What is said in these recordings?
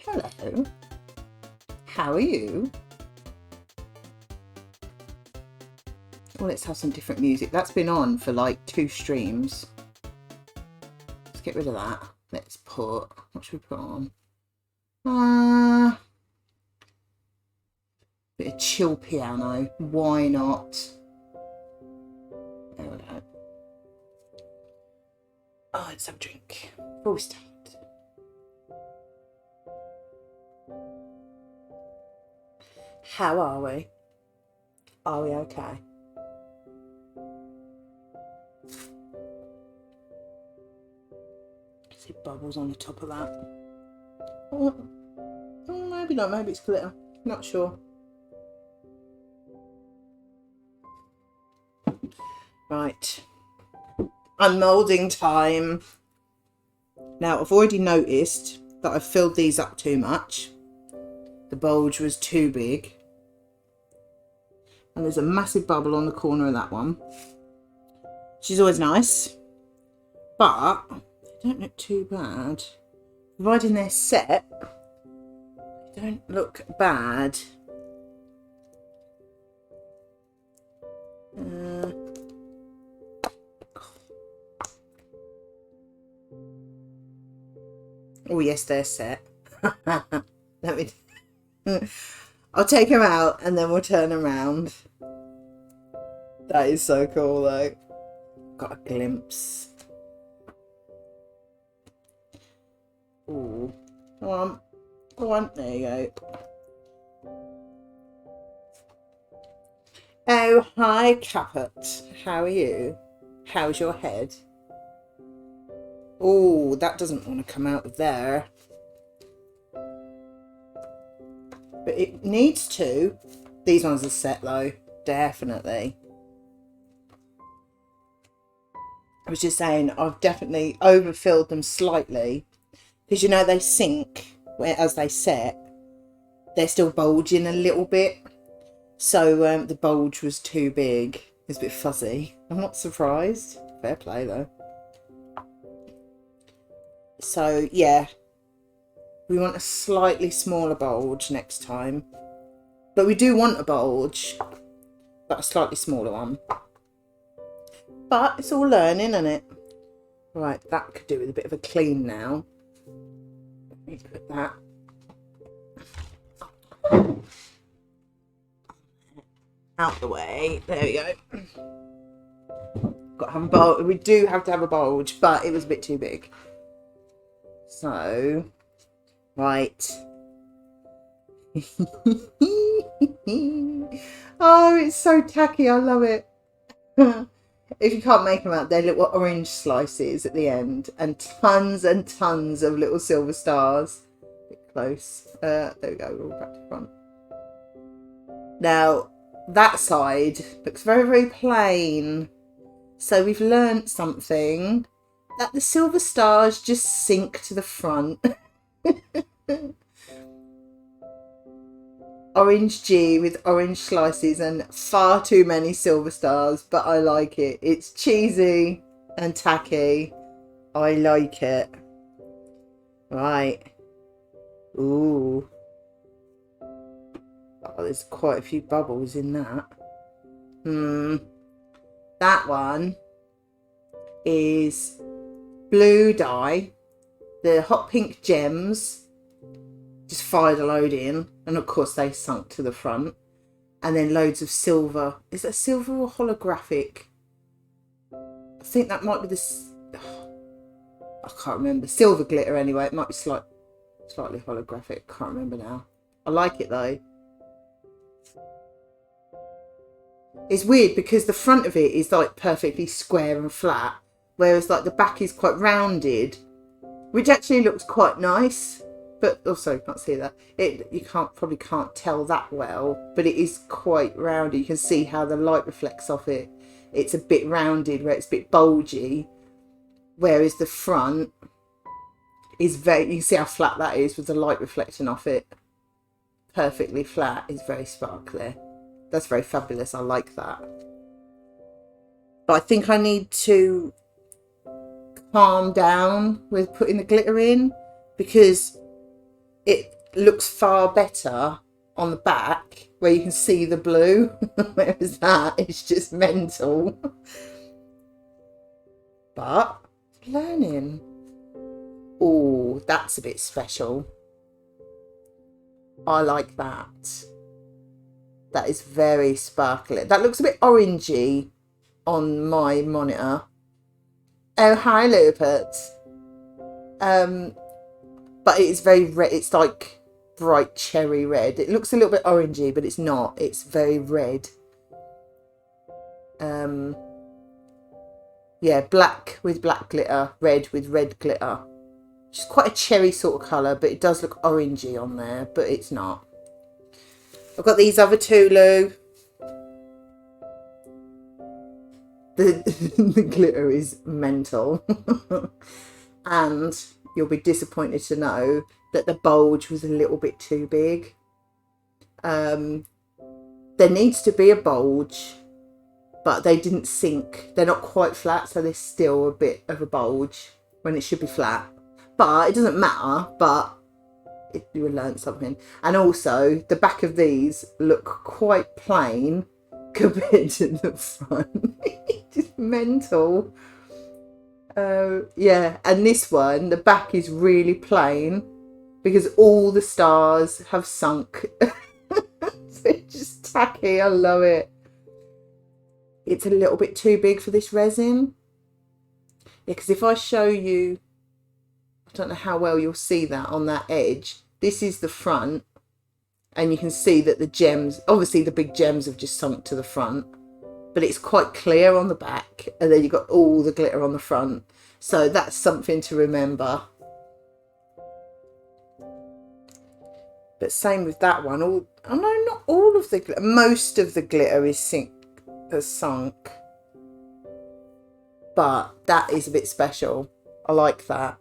Hello. How are you? Well, let's have some different music. That's been on for like 2 streams. Let's get rid of that. Let's put, what should we put on? Bit of chill piano. Why not? There we go. Oh, let's have a drink before we start. How are we? Are we okay? See bubbles on the top of that. Oh, maybe not, maybe it's glitter. Not sure. Right. Unmoulding time. Now, I've already noticed that I've filled these up too much. The bulge was too big. And there's a massive bubble on the corner of that one. She's always nice. But they don't look too bad. Providing they're set, they don't look bad. Oh yes, they're set. Let me. I'll take them out and then we'll turn around. That is so cool though. Got a glimpse. Ooh. Go on, there you go. Oh, hi Caput. How are you? How's your head? Oh, that doesn't want to come out of there. But it needs to. These ones are set though, definitely. I was just saying, I've definitely overfilled them slightly. Because you know they sink as they set. They're still bulging a little bit. So the bulge was too big. It's a bit fuzzy. I'm not surprised. Fair play though. So yeah. We want a slightly smaller bulge next time. But we do want a bulge. But a slightly smaller one. But it's all learning, isn't it? Right, that could do with a bit of a clean now. Let me put that. Out the way. There we go. Got to have a bulge. We do have to have a bulge, but it was a bit too big. So... Right. Oh, it's so tacky. I love it. If you can't make them out, they're little orange slices at the end and tons of little silver stars. A bit close. There we go. We're all back to front. Now, that side looks very, very plain. So we've learnt something, that the silver stars just sink to the front. Orange G with orange slices and far too many silver stars, but I like it. It's cheesy and tacky. I like it. Right. Ooh. Oh, there's quite a few bubbles in that. That one is blue dye. The hot pink gems. Just fired a load in, and of course they sunk to the front, and then loads of silver. Is that silver or holographic? I think that might be this. I can't remember. Silver glitter anyway. It might be slightly holographic. Can't remember now. I like it though. It's weird because the front of it is like perfectly square and flat, whereas like the back is quite rounded, which actually looks quite nice. But also, you can't see that. You probably can't tell that well, but it is quite rounded. You can see how the light reflects off it. It's a bit rounded, where it's a bit bulgy, whereas the front is very. You can see how flat that is with the light reflecting off it. Perfectly flat. It's very sparkly. That's very fabulous. I like that. But I think I need to calm down with putting the glitter in, because it looks far better on the back where you can see the blue, whereas that is just mental. But learning. Oh, that's a bit special. I like that. That is very sparkly. That looks a bit orangey on my monitor. Oh, hi, Lupert. But it is very red. It's like bright cherry red. It looks a little bit orangey, but it's not. It's very red. Yeah, black with black glitter, red with red glitter. It's quite a cherry sort of colour, but it does look orangey on there, but it's not. I've got these other two, Lou. The glitter is mental. And you'll be disappointed to know that the bulge was a little bit too big. There needs to be a bulge, but they didn't sink. They're not quite flat, so there's still a bit of a bulge when it should be flat. But it doesn't matter, but you will learn something. And also, the back of these look quite plain compared to the front. Just mental. Yeah, and this one, the back is really plain because all the stars have sunk. So it's just tacky. I love it. It's a little bit too big for this resin. Yeah, because if I show you, I don't know how well you'll see that on that edge. This is the front, and you can see that the gems, obviously the big gems have just sunk to the front, but it's quite clear on the back, and then you've got all the glitter on the front. So that's something to remember. But same with that one. Oh no, not all of the glitter. Most of the glitter is sunk. But that is a bit special. I like that.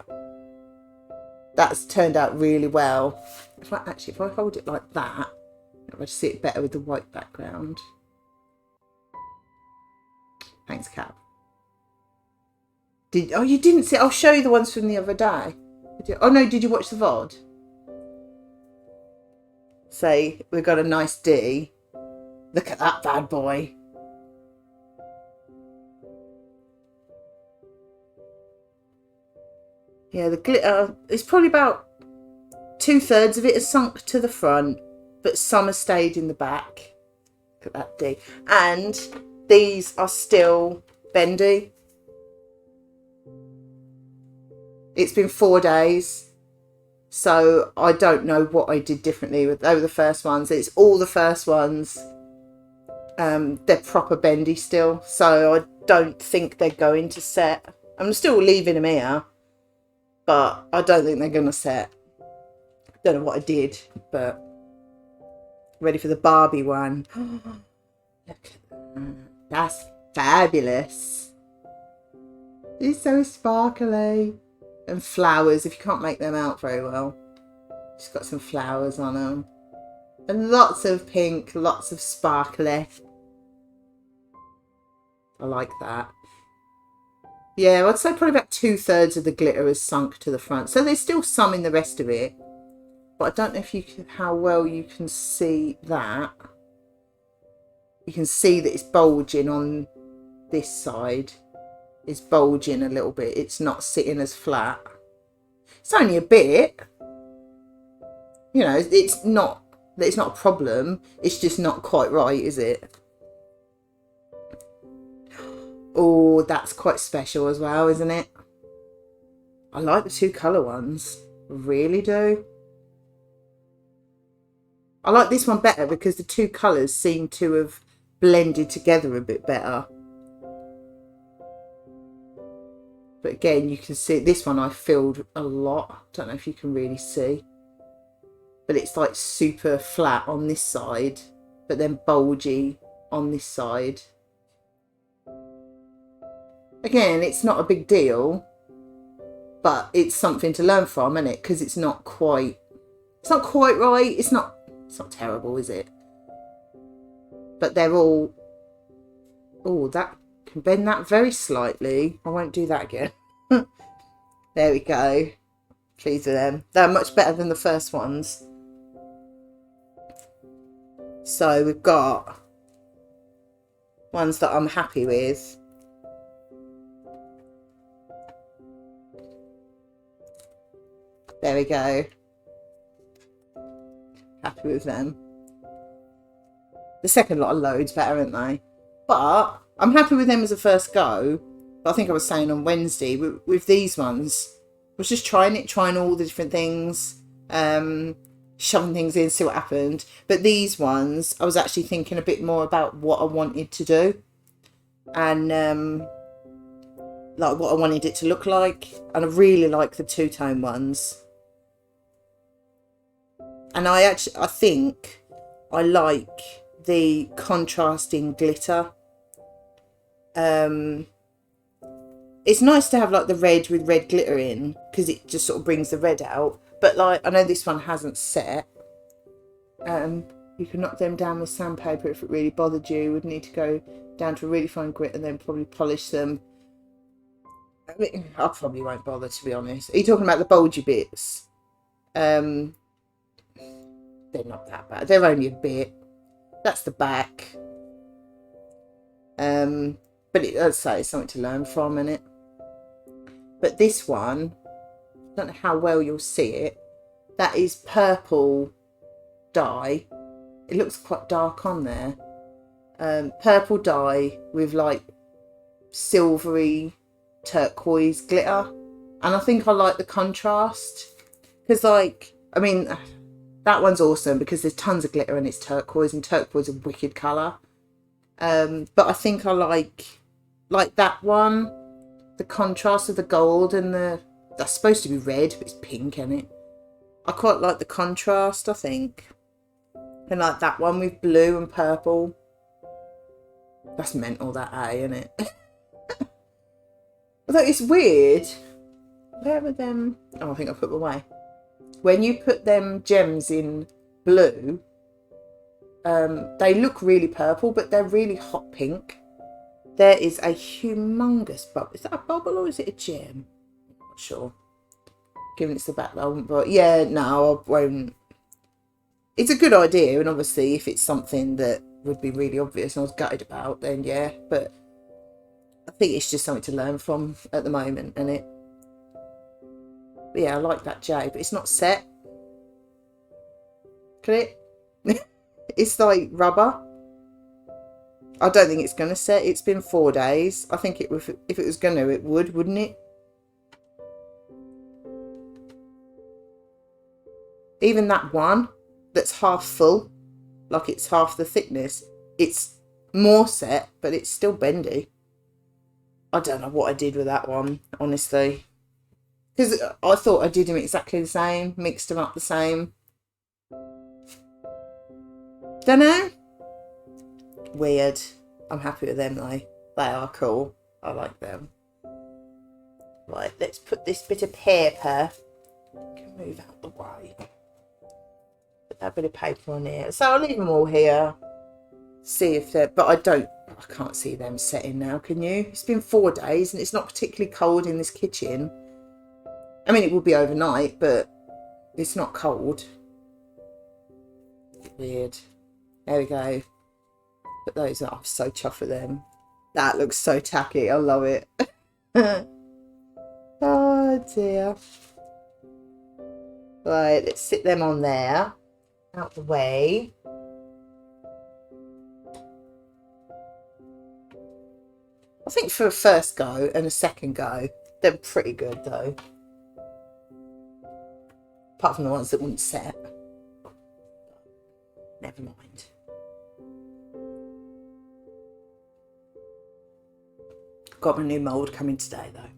That's turned out really well. If I hold it like that, I'll see it better with the white background. Thanks, Cap. Oh, you didn't see? I'll show you the ones from the other day. Oh no, did you watch the VOD? Say we've got a nice D. Look at that bad boy. Yeah, the glitter is probably about 2/3 of it has sunk to the front, but some has stayed in the back. Look at that D. And these are still bendy. It's been 4 days, so I don't know what I did differently with the first ones. It's all the first ones. They're proper bendy still, so I don't think they're going to set. I'm still leaving them here, but I don't think they're going to set. Don't know what I did, but ready for the Barbie one. Look at that. That's fabulous. It's so sparkly. And flowers, if you can't make them out very well. Just got some flowers on them. And lots of pink, lots of sparkly. I like that. Yeah, I'd say probably about 2/3 of the glitter has sunk to the front. So there's still some in the rest of it. But I don't know if you can, how well you can see that. You can see that it's bulging on this side. It's bulging a little bit. It's not sitting as flat. It's only a bit. You know, it's not a problem. It's just not quite right, is it? Oh, that's quite special as well, isn't it? I like the two colour ones. I really do. I like this one better because the two colours seem to have blended together a bit better. But again, you can see this one I filled a lot. Don't know if you can really see. But it's like super flat on this side, but then bulgy on this side. Again, it's not a big deal, but it's something to learn from, isn't it? Because it's not quite right. It's not terrible, is it? But they're all, oh, that can bend that very slightly. I won't do that again. There we go. pleased with them. They're much better than the first ones. So we've got ones that I'm happy with. There we go. Happy with them. The second lot are loads better, aren't they? But I'm happy with them as a first go. But I think I was saying on Wednesday, with these ones, I was just trying all the different things, shoving things in, see what happened. But these ones, I was actually thinking a bit more about what I wanted to do. And like what I wanted it to look like. And I really like the two-tone ones. And I think I like the contrasting glitter. It's nice to have like the red with red glitter in, because it just sort of brings the red out. But like, I know this one hasn't set. You can knock them down with sandpaper if it really bothered you. You would need to go down to a really fine grit and then probably polish them. I mean, I probably won't bother, to be honest. Are you talking about the bulgy bits? They're not that bad. They're only a bit. That's the back. But I'd say it's something to learn from, innit? But this one, I don't know how well you'll see it. That is purple dye. It looks quite dark on there. Purple dye with like silvery turquoise glitter. And I think I like the contrast. Because like, I mean, that one's awesome because there's tons of glitter and it's turquoise, and turquoise is a wicked colour. But I think I like that one, the contrast of the gold and that's supposed to be red, but it's pink, isn't it? I quite like the contrast, I think. And like that one with blue and purple. That's mental, that isn't it? Although it's weird. Where are them? Oh, I think I put them away. When you put them gems in blue, they look really purple, but they're really hot pink. There is a humongous bubble. Is that a bubble or is it a gem? I'm not sure. Given it's the back though, but yeah, no, I won't. It's a good idea, and obviously if it's something that would be really obvious and I was gutted about, then yeah, but I think it's just something to learn from at the moment, isn't it? But yeah, I like that J, but it's not set. Can it? It's like rubber. I don't think it's going to set. It's been 4 days. I think if it was going to, it would, wouldn't it? Even that one that's half full, like it's half the thickness, it's more set, but it's still bendy. I don't know what I did with that one, honestly. Because I thought I did them exactly the same, mixed them up the same. Don't know. Weird. I'm happy with them though. They are cool. I like them. Right, let's put this bit of paper. Can move out the way. Put that bit of paper on here. So I'll leave them all here. See if they're. But I can't see them setting now. Can you? It's been 4 days and it's not particularly cold in this kitchen. I mean, it will be overnight, but it's not cold. Weird. There we go. Put those up. I'm so chuffed with them. That looks so tacky. I love it. Oh dear. Right, let's sit them on there. Out the way. I think for a first go and a second go, they're pretty good though. Apart from the ones that wouldn't set. Never mind. Got my new mould coming today though,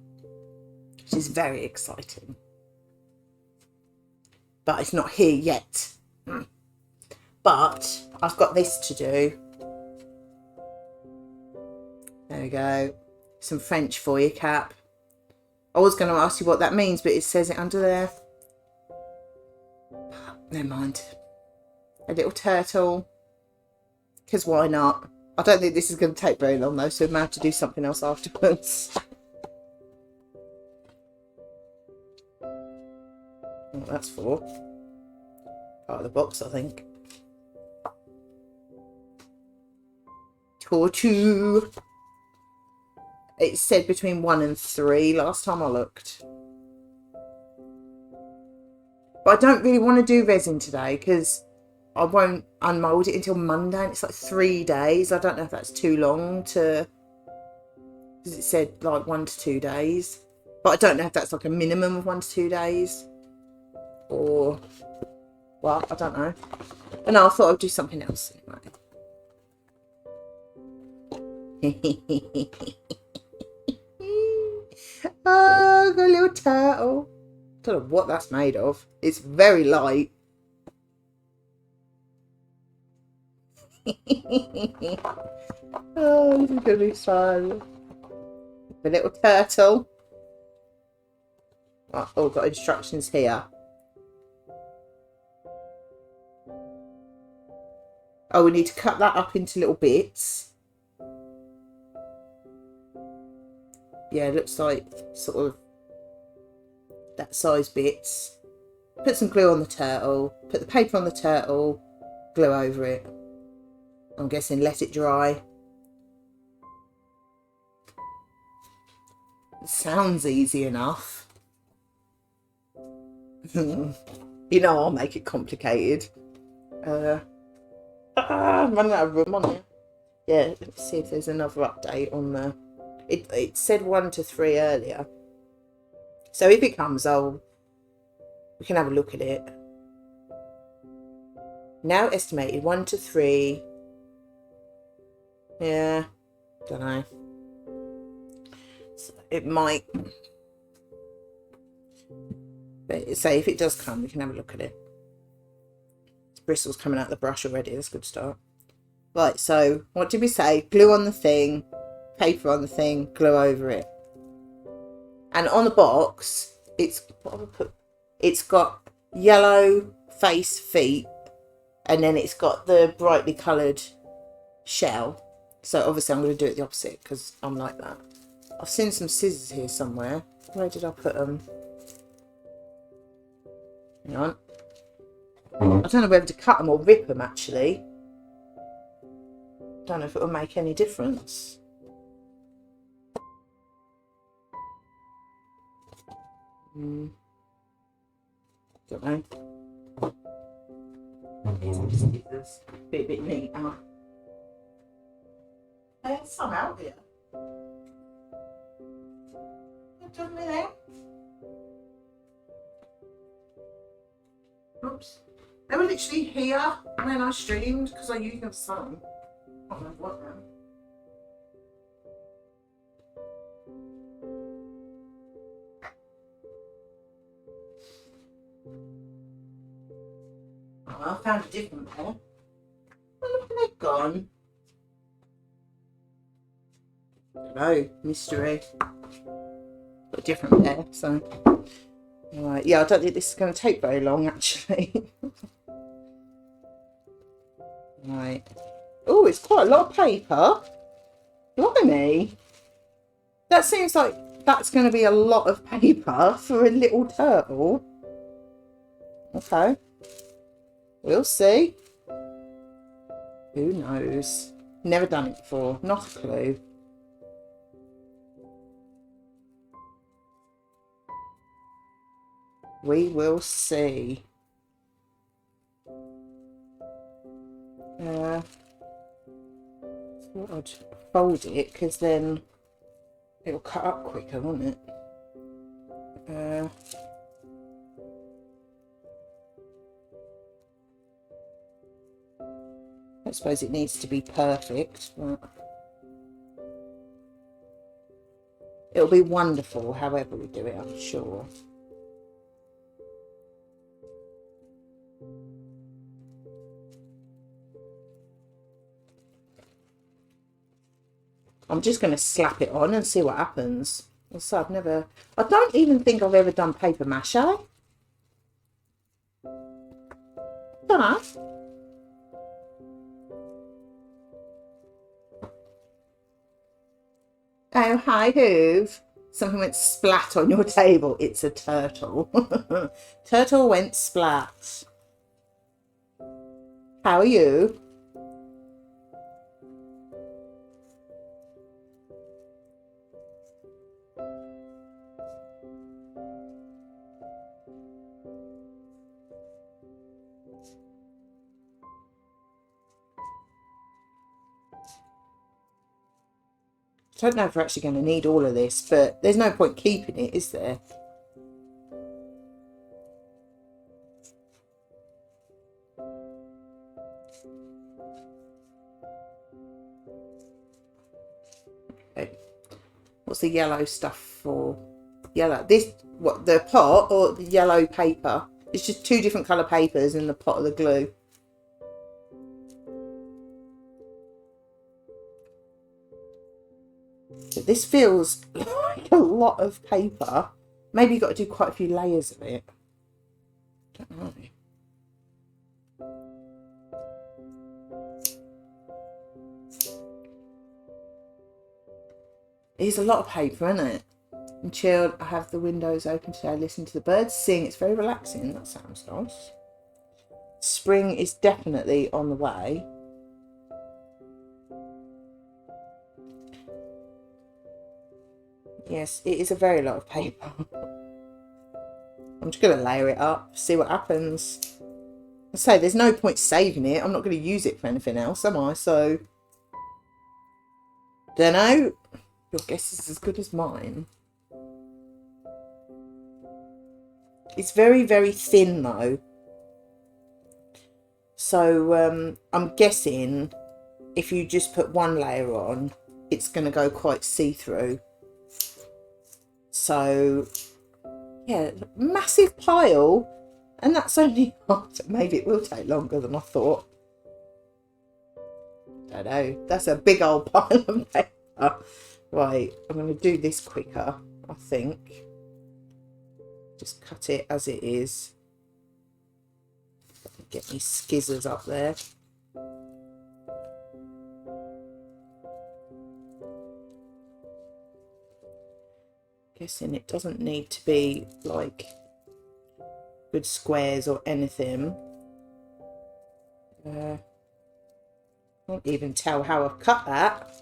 which is very exciting. But it's not here yet. But I've got this to do. There we go. Some French for you, Cap. I was going to ask you what that means, but it says it under there. Never mind. A little turtle. Because why not? I don't think this is going to take very long though, so we might have to do something else afterwards. what that's for. Part of the box, I think. Tortue. It said between 1 and 3 last time I looked. But I don't really want to do resin today because I won't unmould it until Monday. And it's like 3 days. I don't know if that's too long to... Because it said like 1 to 2 days. But I don't know if that's like a minimum of 1 to 2 days. Or... Well, I don't know. And I thought I'd do something else anyway. Oh, got a little turtle. Don't know what that's made of. It's very light. Oh, this is gonna be fun. The little turtle. Oh, got instructions here. Oh, we need to cut that up into little bits. Yeah, it looks like sort of that size bits. Put some glue on the turtle. Put the paper on the turtle. Glue over it. I'm guessing let it dry. It sounds easy enough. You know I'll make it complicated. I'm running out of room on here. Yeah, let's see if there's another update on the... It said 1 to 3 earlier. So if it comes, we can have a look at it. Now estimated 1 to 3. Yeah, don't know. So it might. But say if it does come, we can have a look at it. Bristles coming out the brush already. That's a good start. Right. So what did we say? Glue on the thing, paper on the thing, glue over it. And on the box, it's what have I put? It's got yellow face, feet, and then it's got the brightly coloured shell. So obviously I'm going to do it the opposite because I'm like that. I've seen some scissors here somewhere. Where did I put them? Hang on. I don't know whether to cut them or rip them actually. Don't know if it will make any difference. Don't know. Scissors. Be a bit neater. There's some out here. Done with them. Oops. They were literally here when I streamed because I used them for some. I don't know what now. Oh, I found a different pair. Oh, look where they've gone. I don't know, mystery. Got a different pair, so. Right, yeah, I don't think this is going to take very long actually. Right. Oh, it's quite a lot of paper. Blimey. That seems like that's going to be a lot of paper for a little turtle. Okay. We'll see. Who knows? Never done it before. Not a clue. We will see. Thought I'd fold it because then it'll cut up quicker, won't it? I suppose it needs to be perfect, but it'll be wonderful however we do it, I'm sure. I'm just going to slap it on and see what happens. So I don't even think I've ever done paper mache. Don't know. Oh, hi, Hoove. Something went splat on your table. It's a turtle. Turtle went splat. How are you? I don't know if we're actually going to need all of this, but there's no point keeping it, is there? Okay. What's the yellow stuff for? Yellow. This, what, the pot or the yellow paper? It's just two different colour papers in the pot of the glue. But this feels like a lot of paper. Maybe you've got to do quite a few layers of it. I don't know. It's a lot of paper, isn't it? And chilled, I have the windows open today. I listen to the birds sing. It's very relaxing. That sounds nice. Spring is definitely on the way. Yes, it is a very lot of paper. I'm just going to layer it up, see what happens. I say there's no point saving it. I'm not going to use it for anything else, am I? So, don't know. Your guess is as good as mine. It's very, very thin though. So I'm guessing if you just put one layer on, it's going to go quite see-through. So, yeah, massive pile. And that's only half. Maybe it will take longer than I thought. Don't know. That's a big old pile of paper. Right, I'm going to do this quicker, I think. Just cut it as it is. Get my skizzers up there. Guessing it doesn't need to be like good squares or anything. Can't even tell how I've cut that.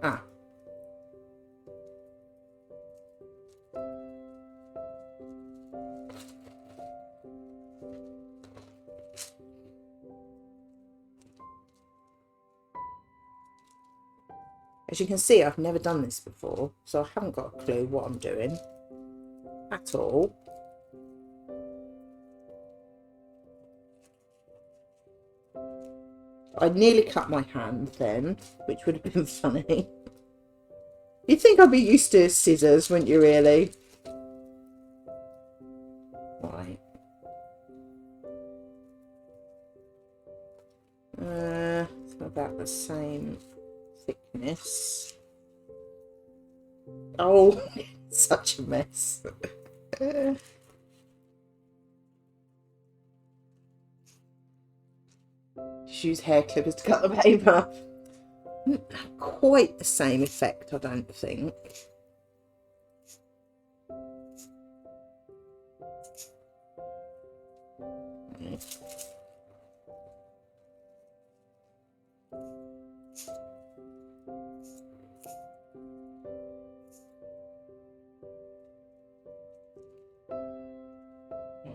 Ah. As you can see, I've never done this before, so I haven't got a clue what I'm doing at all. I nearly cut my hand then, which would have been funny. You'd think I'd be used to scissors, wouldn't you really? Right. It's about the same thickness. Oh, such a mess. Just use hair clippers to cut the paper. Not quite the same effect, I don't think.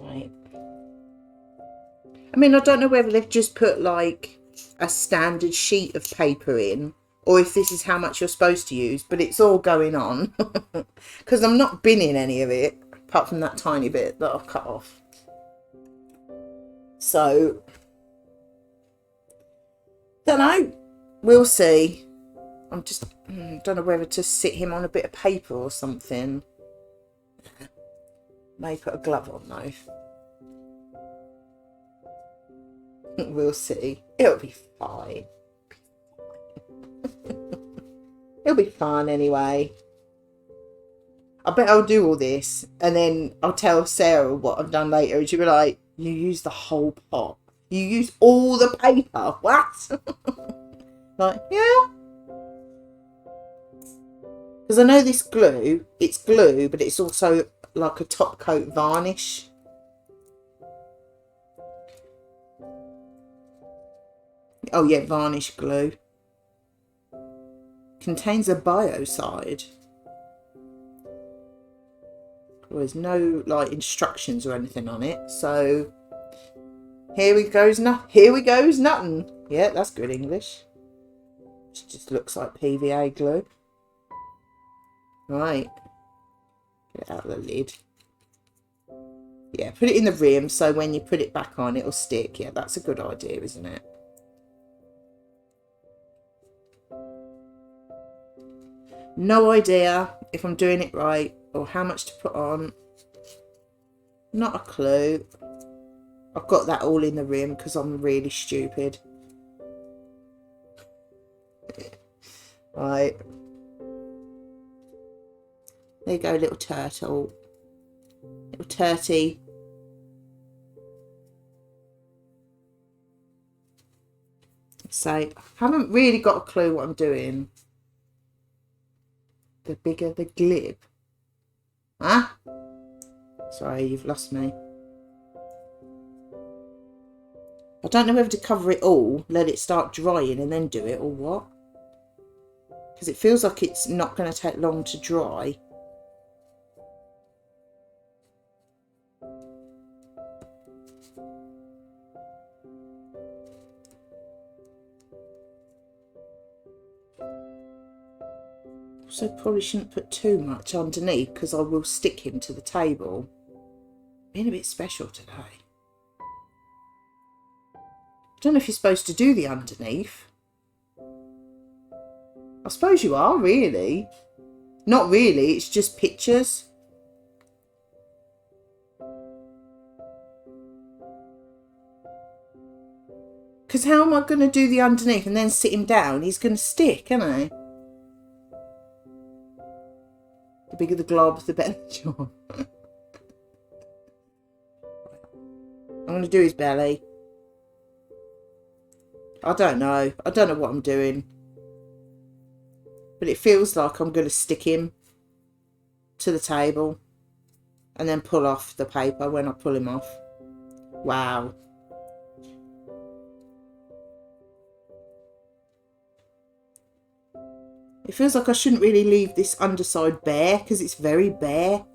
Right. I mean, I don't know whether they've just put like a standard sheet of paper in, or if this is how much you're supposed to use, but it's all going on because I'm not binning any of it apart from that tiny bit that I've cut off. So, don't know, we'll see. I'm just don't know whether to sit him on a bit of paper or something. May put a glove on though. We'll see. It'll be fine. It'll be fun anyway. I bet I'll do all this and then I'll tell Sarah what I've done later and she'll be like, you used the whole pot. You used all the paper. What? Like, yeah. Because I know this glue, it's glue, but it's also like a top coat varnish. Oh yeah, varnish glue. Contains a biocide. Well, there's no like instructions or anything on it, so here we goes nothing. Yeah, that's good English. It just looks like PVA glue. Right. Get it out of the lid. Yeah, put it in the rim so when you put it back on it'll stick. Yeah, that's a good idea, isn't it? No idea if I'm doing it right or how much to put on. Not a clue. I've got that all in the rim because I'm really stupid. Right. There you go, little turtle. Little turty. So, I haven't really got a clue what I'm doing. The bigger the glib. Huh? Sorry, you've lost me. I don't know whether to cover it all, let it start drying and then do it, or what. Because it feels like it's not going to take long to dry. So probably shouldn't put too much underneath because I will stick him to the table. Being a bit special today. I don't know if you're supposed to do the underneath. I suppose you are, really. Not really, it's just pictures. Because how am I going to do the underneath and then sit him down? He's going to stick, isn't he? The bigger the glob, the better the job. I'm going to do his belly. I don't know. I don't know what I'm doing. But it feels like I'm going to stick him to the table and then pull off the paper when I pull him off. Wow. It feels like I shouldn't really leave this underside bare because it's very bare.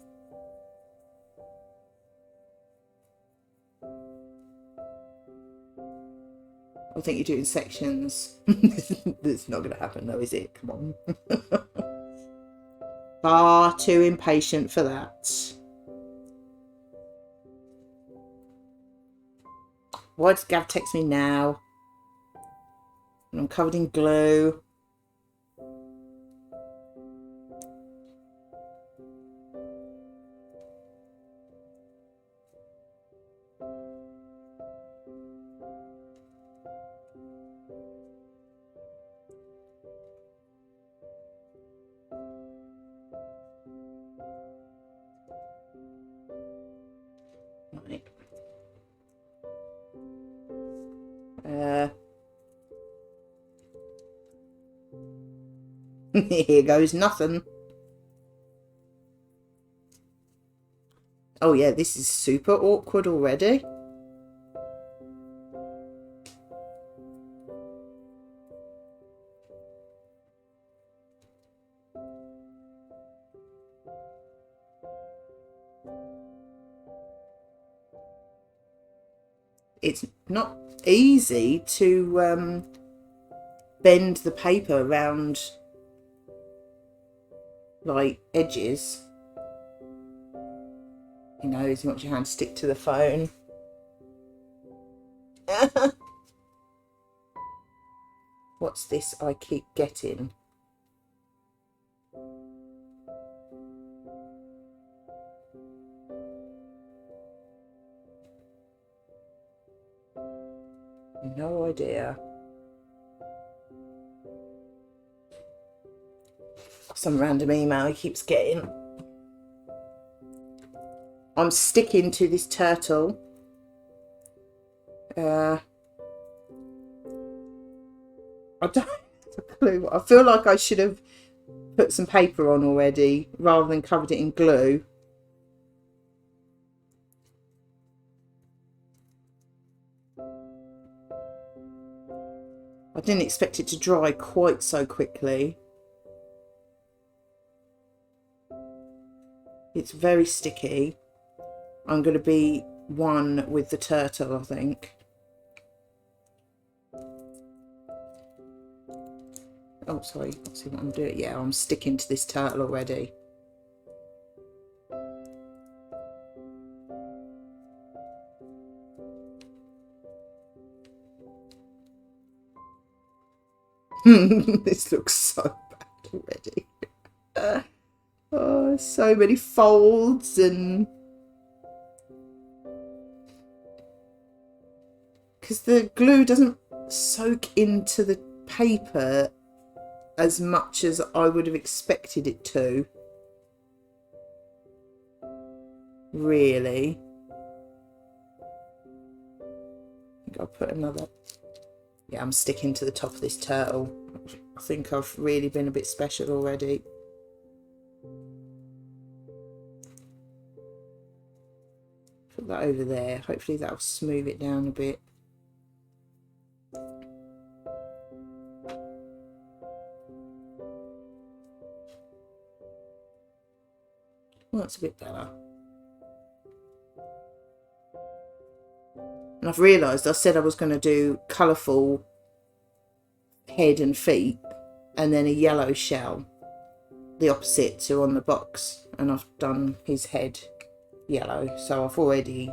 I think you do it in sections. That's not going to happen though, is it? Come on. Far too impatient for that. Why does Gav text me now? And I'm covered in glue. Here goes nothing. Oh yeah, this is super awkward already. It's not easy to bend the paper around like edges. You know, as you want your hand to stick to the phone. What's this I keep getting? No idea. Some random email he keeps getting. I'm sticking to this turtle. I don't have a clue. I feel like I should have put some paper on already rather than covered it in glue. I didn't expect it to dry quite so quickly. It's very sticky. I'm going to be one with the turtle, I think. Oh, sorry, let's see what I'm doing. Yeah, I'm sticking to this turtle already. This looks so bad already. Oh, so many folds and... because the glue doesn't soak into the paper as much as I would have expected it to. Really. I think I'll put another... yeah, I'm sticking to the top of this turtle. I think I've really been a bit special already. Put that over there. Hopefully that'll smooth it down a bit. Well, that's a bit better. And I've realised I said I was going to do colourful head and feet and then a yellow shell, the opposite to on the box, and I've done his head yellow, so I've already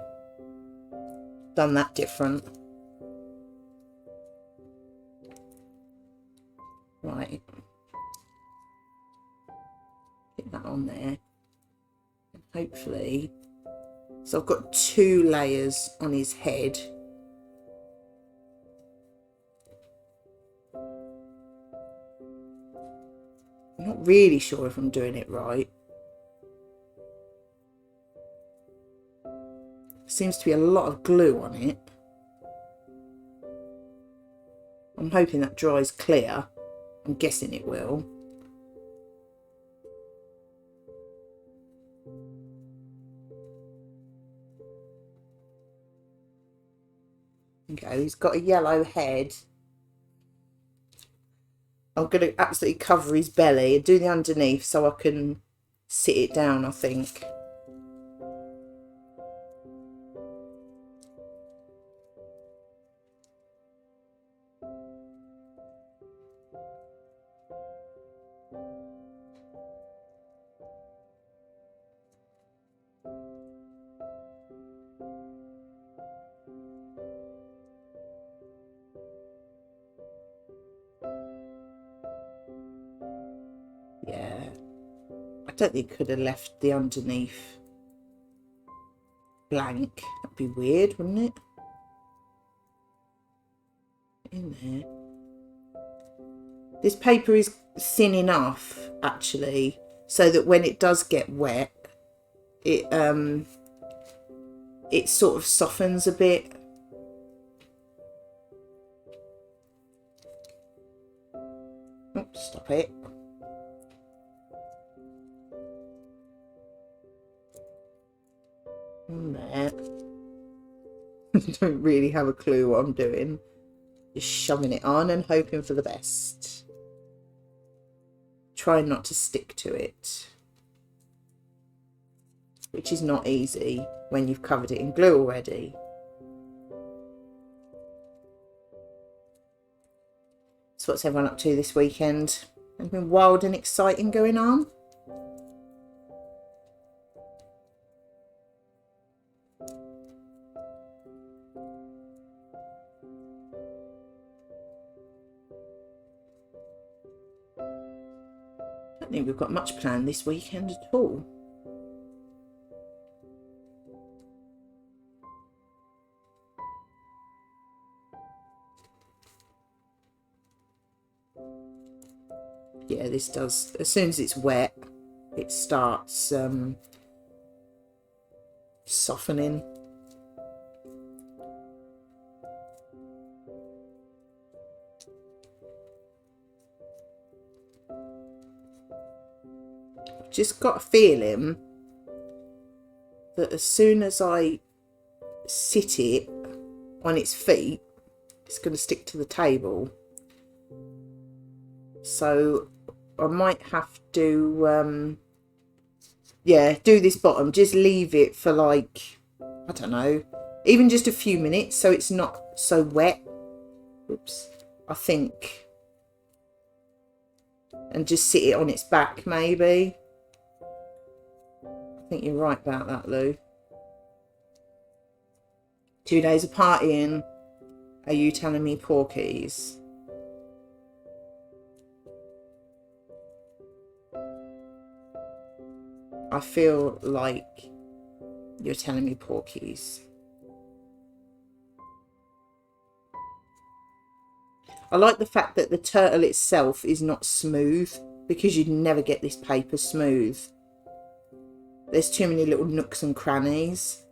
done that different. Right, get that on there, and hopefully, so I've got 2 layers on his head. I'm not really sure if I'm doing it right. Seems to be a lot of glue on it. I'm hoping that dries clear. I'm guessing it will. Okay, he's got a yellow head. I'm going to absolutely cover his belly and do the underneath so I can sit it down, I think. Yeah, I don't think I could have left the underneath blank. That'd be weird, wouldn't it? In there. This paper is thin enough, actually, so that when it does get wet, it sort of softens a bit. Oh, stop it. On there. I don't really have a clue what I'm doing. Just shoving it on and hoping for the best. Trying not to stick to it, which is not easy when you've covered it in glue already. So what's everyone up to this weekend? Anything wild and exciting going on? I don't think we've got much planned this weekend at all. Yeah, this does, as soon as it's wet, it starts softening. just got a feeling that as soon as I sit it on its feet, it's going to stick to the table. So I might have to, yeah, do this bottom. Just leave it for like, I don't know, even just a few minutes so it's not so wet. Oops, I think. And just sit it on its back, maybe. I think you're right about that, Lou. 2 days of partying. Are you telling me porkies? I feel like you're telling me porkies. I like the fact that the turtle itself is not smooth, because you'd never get this paper smooth. There's too many little nooks and crannies.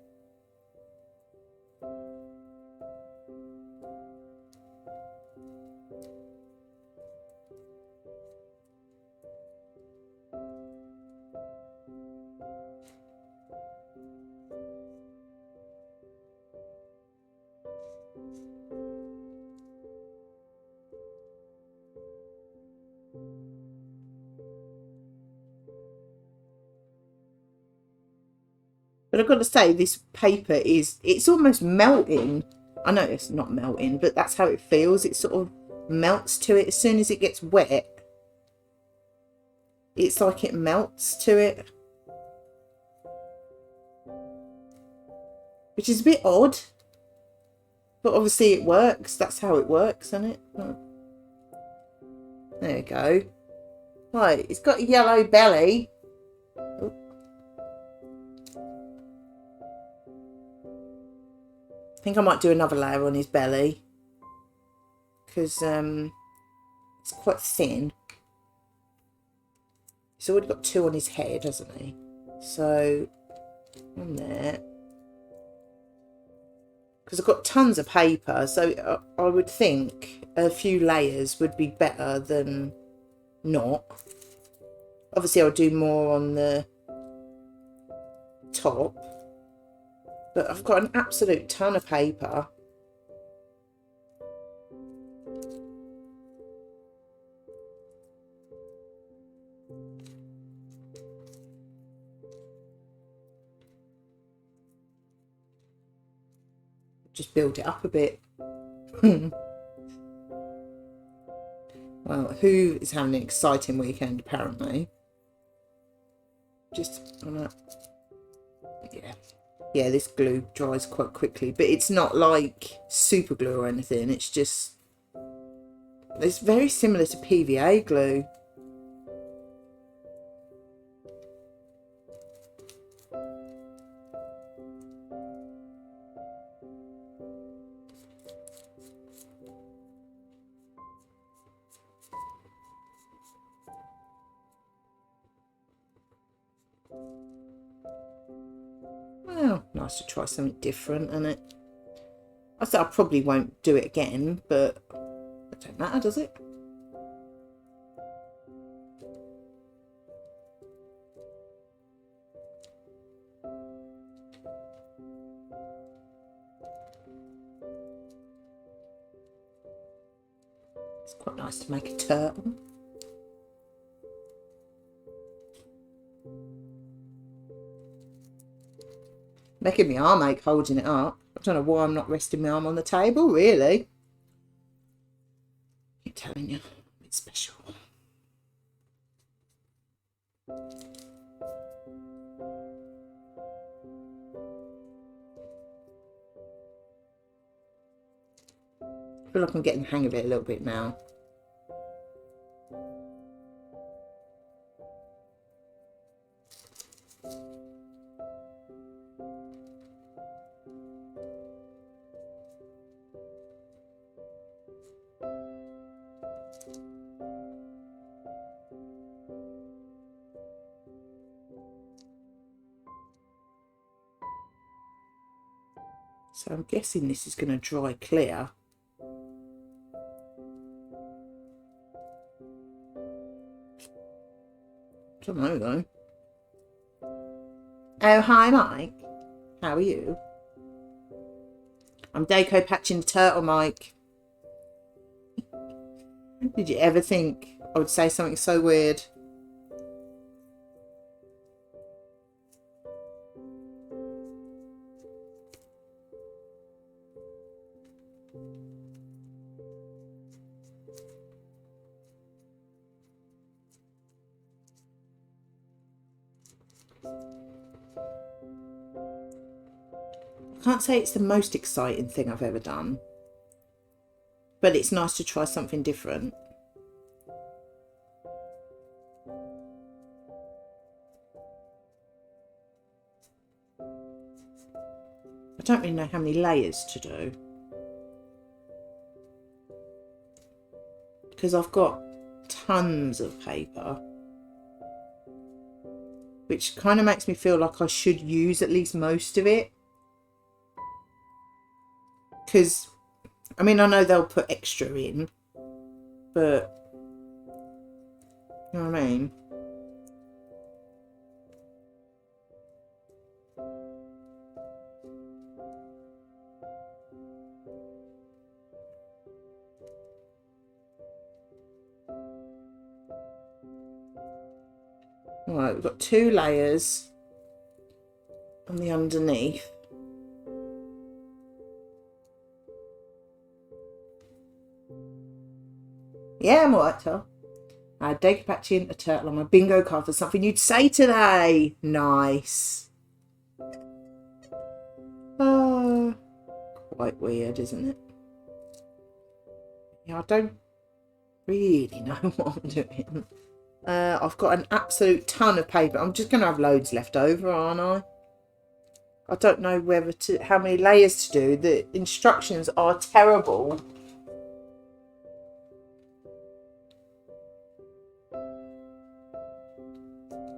But I've got to say, this paper it's almost melting. I know it's not melting, but that's how it feels. It sort of melts to it as soon as it gets wet. It's like it melts to it. Which is a bit odd. But obviously it works. That's how it works, isn't it? There we go. Right, it's got a yellow belly. Oh. I think I might do another layer on his belly, because it's quite thin. He's already got 2 on his head, hasn't he? So on there, because I've got tons of paper, so I would think a few layers would be better than not. Obviously I'll do more on the top, but I've got an absolute ton of paper. Just build it up a bit. Well, who is having an exciting weekend apparently? Just on that. Yeah, this glue dries quite quickly, but it's not like super glue or anything. It's just, it's very similar to PVA glue. Well, nice to try something different, isn't it? I said I probably won't do it again, but it don't matter, does it? It's quite nice to make a turtle. Making my arm ache holding it up. I don't know why I'm not resting my arm on the table, really. I'm telling you, it's special. I feel like I'm getting the hang of it a little bit now. So I'm guessing this is going to dry clear. I don't know though. Oh, hi, Mike. How are you? I'm decopatching the turtle, Mike. Did you ever think I would say something so weird? I can't say it's the most exciting thing I've ever done, but it's nice to try something different. I don't really know how many layers to do, because I've got tons of paper, which kind of makes me feel like I should use at least most of it. Because, I mean, I know they'll put extra in, but, you know what I mean? Alright, we've got 2 layers on the underneath. Yeah, I'm alright, Tom. I had decopatching a turtle on my bingo card for something you'd say today. Nice. Oh, quite weird, isn't it? Yeah, I don't really know what I'm doing. I've got an absolute ton of paper. I'm just going to have loads left over, aren't I? I don't know how many layers to do. The instructions are terrible.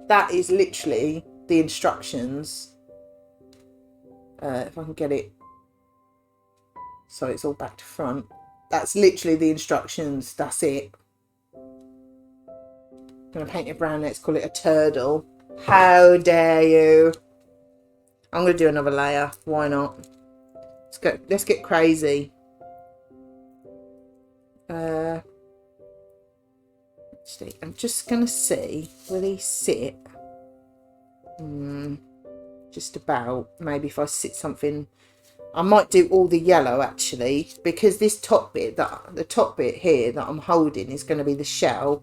That is literally the instructions. If I can get it so it's all back to front. That's literally the instructions. That's it. I'm going to paint it brown. Let's call it a turtle. How dare you? I'm going to do another layer. Why not? Let's go. Let's get crazy. I'm just going to see where these sit. Just about. Maybe if I sit something, I might do all the yellow actually, because this top bit, the top bit here that I'm holding is going to be the shell.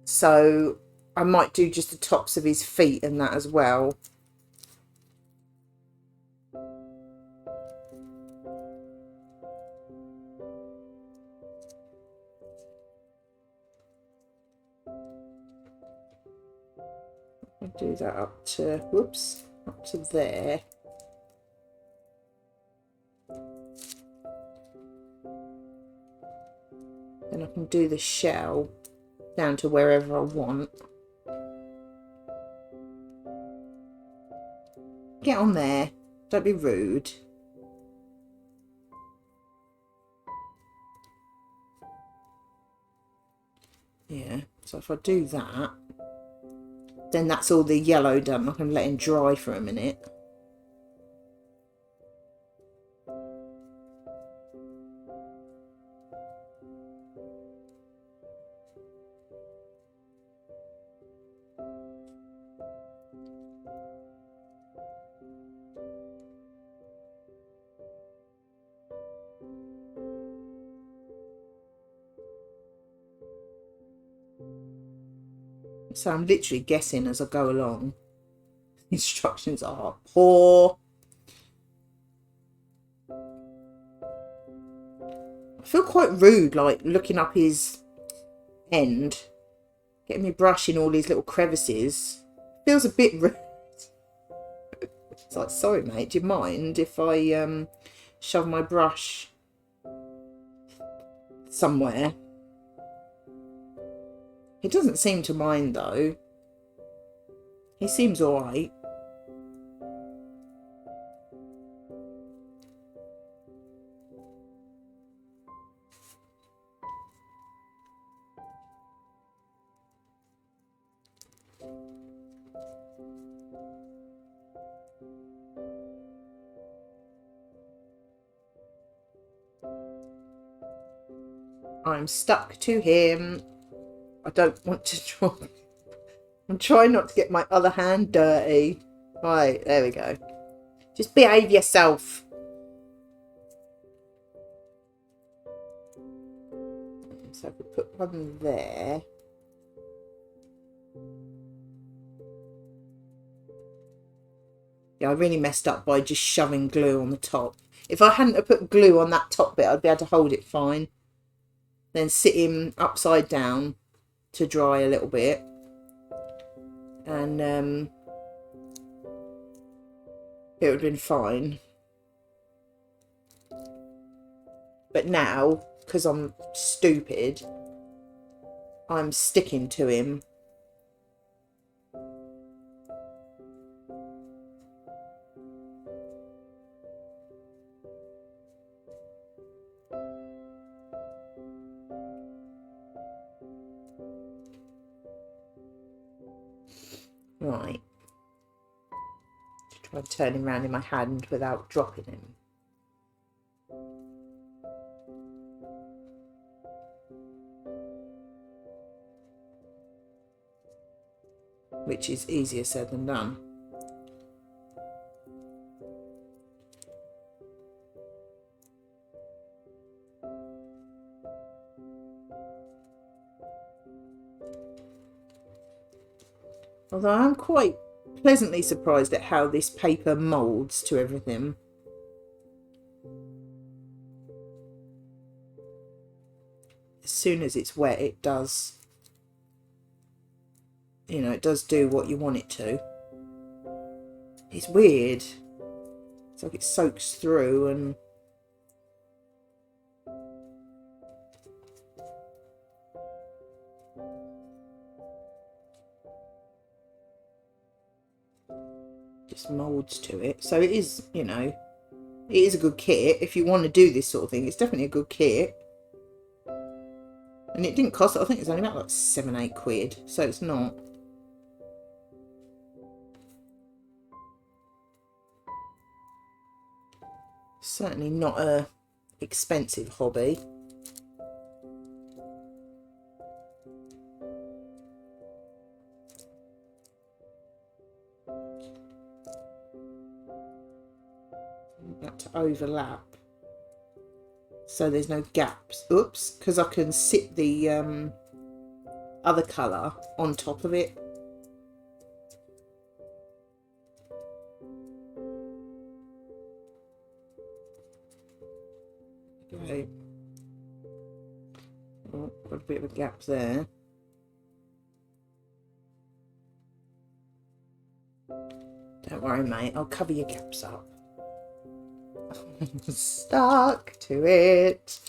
So I might do just the tops of his feet and that as well. I'll do that up to, whoops, up to there. Then I can do the shell down to wherever I want. Get on there. Don't be rude. Yeah, so if I do that, then that's all the yellow done. I can let him dry for a minute. So I'm literally guessing as I go along. Instructions are poor. I feel quite rude, like looking up his end, getting my brush in all these little crevices. Feels a bit rude. It's like, sorry mate, do you mind if I shove my brush somewhere? He doesn't seem to mind though. He seems alright. I'm stuck to him. I don't want to draw. I'm trying not to get my other hand dirty. Right, there we go. Just behave yourself. So if we put one there. Yeah, I really messed up by just shoving glue on the top. If I hadn't have put glue on that top bit, I'd be able to hold it fine. Then sit him upside down to dry a little bit. And it would have been fine. But now, because I'm stupid, I'm sticking to him. Right. Try and turn him around in my hand without dropping him. Which is easier said than done. Although I'm quite pleasantly surprised at how this paper moulds to everything. As soon as it's wet, it does, you know, it does do what you want it to. It's weird. It's like it soaks through and just moulds to it. So it is, you know, it is a good kit. If you want to do this sort of thing, it's definitely a good kit. And it didn't cost, I think it's only about like 7-8 quid. So it's not. Certainly not a expensive hobby. That to overlap so there's no gaps. Oops, because I can sit the other colour on top of it. Okay. Oh, got a bit of a gap there. Don't worry, mate, I'll cover your gaps up. Stuck to it.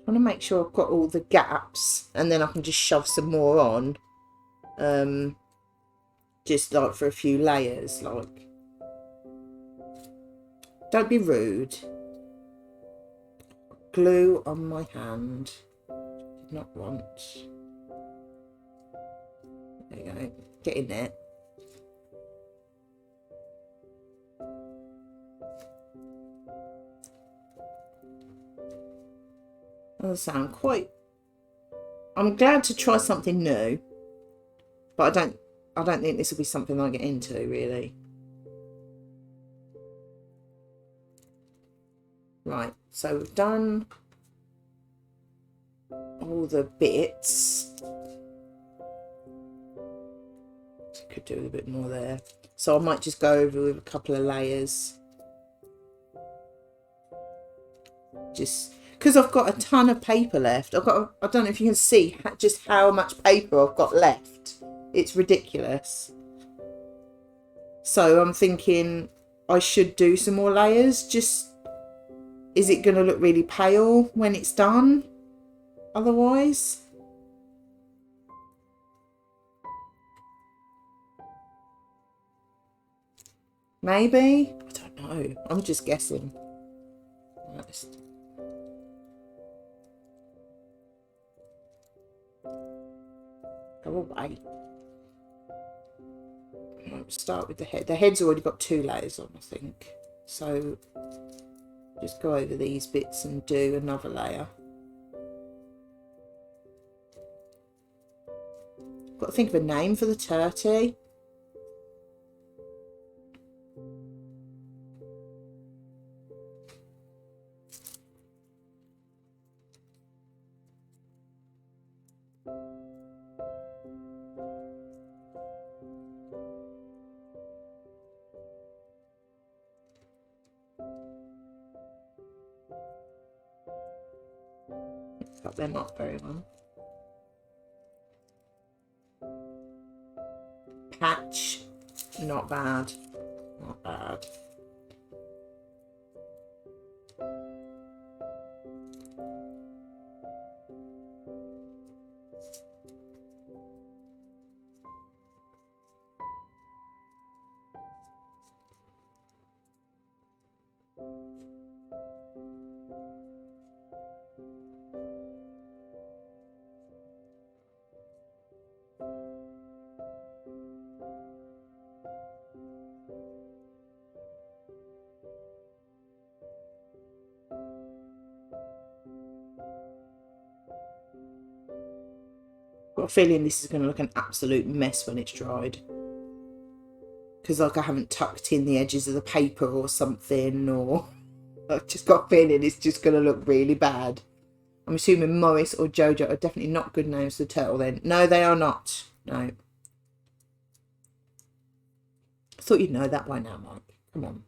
I want to make sure I've got all the gaps, and then I can just shove some more on, just like for a few layers. Like, don't be rude. Glue on my hand. Did not want. There you go. Get in there. I'm glad to try something new, but I don't think this will be something I get into really. Right, so we've done all the bits. Could do a bit more there. So I might just go over with a couple of layers. Just because I've got a ton of paper left. I don't know if you can see just how much paper I've got left. It's ridiculous. So I'm thinking I should do some more layers. Just, is it going to look really pale when it's done? Otherwise. Maybe? I don't know. I'm just guessing. Right, let's... Go away. Right, start with the head. The head's already got 2 layers on, I think. So just go over these bits and do another layer. Got to think of a name for the turtle. Got them up very well. Patch, not bad, not bad. Got a feeling this is going to look an absolute mess when it's dried. Because like I haven't tucked in the edges of the paper or something, or I've just got a feeling it's just going to look really bad. I'm assuming Morris or Jojo are definitely not good names for the turtle then. No, they are not. No. I thought you'd know that by now, Mike. Come on.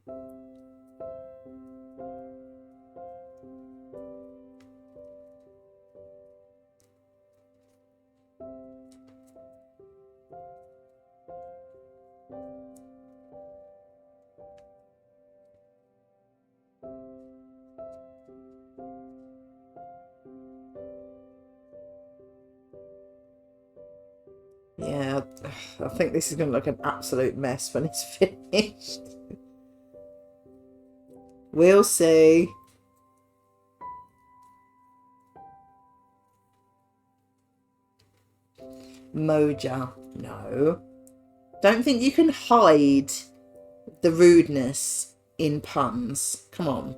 Yeah, I think this is going to look an absolute mess when it's finished. We'll see. Moja, no. Don't think you can hide the rudeness in puns. Come on.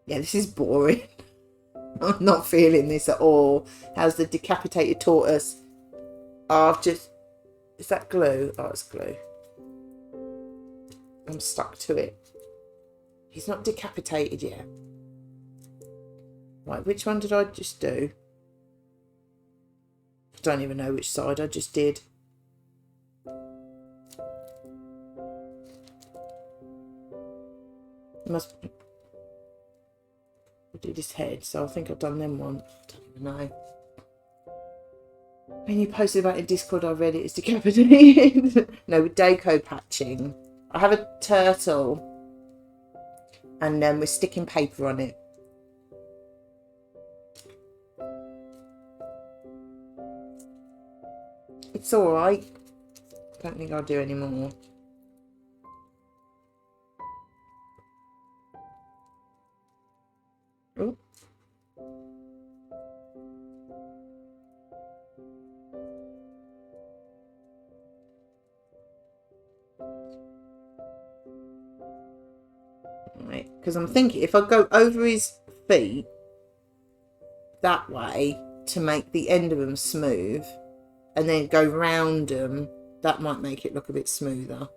Yeah, this is boring. I'm not feeling this at all. How's the decapitated tortoise? Oh, I've just... Is that glue? Oh, it's glue. I'm stuck to it. He's not decapitated yet. Right, which one did I just do? I don't even know which side I just did. Must did his head, so I think I've done them one. I don't even know. When you posted about it in Discord, I read it. It's decapitated. No, with decopatching. I have a turtle, and then we're sticking paper on it. It's all right. I don't think I'll do any more. Ooh. Right, because I'm thinking if I go over his feet that way to make the end of them smooth, and then go round them, that might make it look a bit smoother.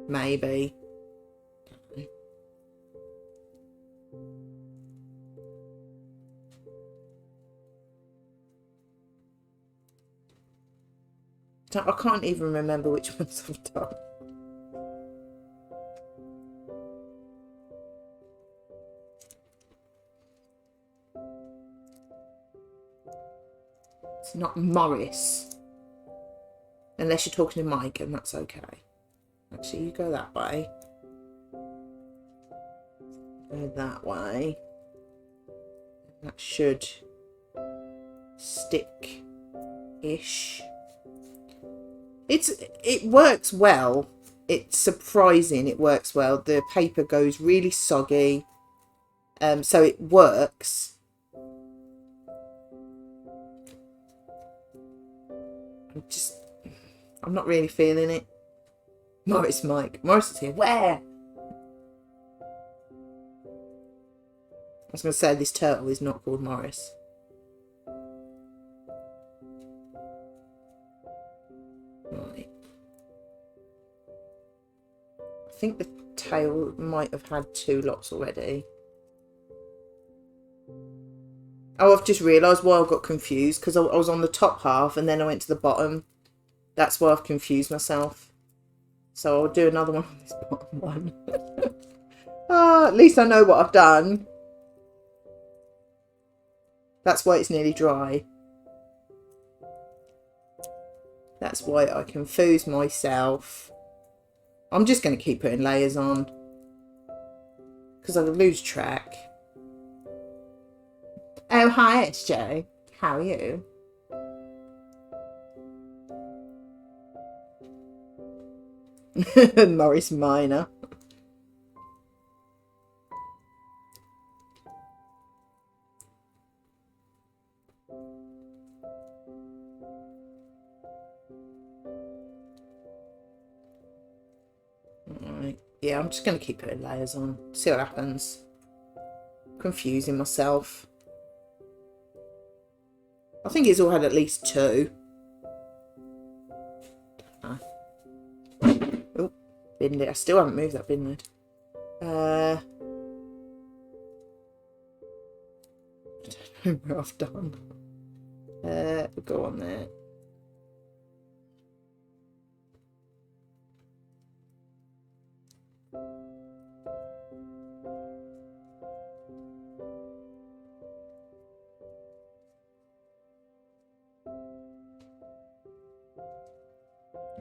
Maybe. I can't even remember which ones I've done. It's not Morris. Unless you're talking to Mike, and that's okay. Actually, you go that way. Go that way. That should stick-ish. It works well. It's surprising it works well. The paper goes really soggy. So it works. I'm not really feeling it. Morris is here. Where? I was going to say this turtle is not called Morris. Right. I think the tail might have had 2 lots already. Oh, I've just realised why I got confused, because I was on the top half and then I went to the bottom. That's why I've confused myself. So I'll do another one on this bottom one. Oh, at least I know what I've done. That's why it's nearly dry. That's why I confuse myself. I'm just going to keep putting layers on, because I'll lose track. Oh, hi, it's Jo. How are you? Morris Minor. Alright. Yeah, I'm just going to keep putting layers on. See what happens. Confusing myself. I think it's all had at least 2. Oh, bin lid. I still haven't moved that bin lid. I don't know what I've done. We'll go on there.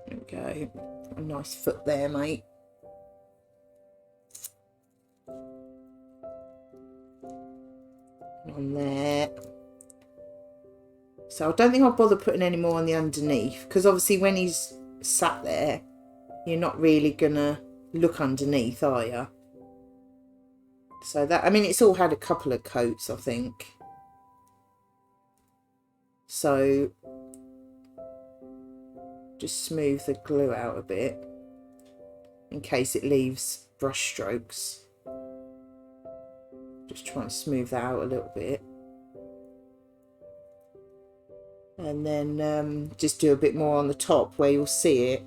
There we go. A nice foot there, mate. On there. So I don't think I'll bother putting any more on the underneath, because obviously when he's sat there, you're not really gonna look underneath, are you? So that, I mean, it's all had a couple of coats, I think. So just smooth the glue out a bit in case it leaves brush strokes. Just try and smooth that out a little bit. And then just do a bit more on the top where you'll see it.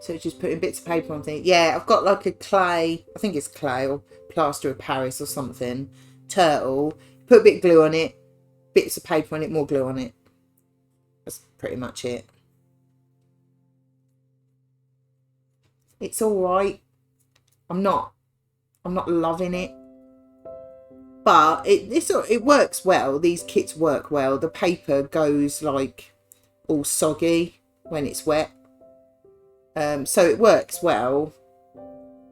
So just putting bits of paper on things. Yeah, I've got like a clay, I think it's clay or plaster of Paris or something, turtle. Put a bit of glue on it, bits of paper on it, more glue on it. That's pretty much it. It's all right. I'm not loving it. But it works well. These kits work well. The paper goes like all soggy when it's wet. So it works well.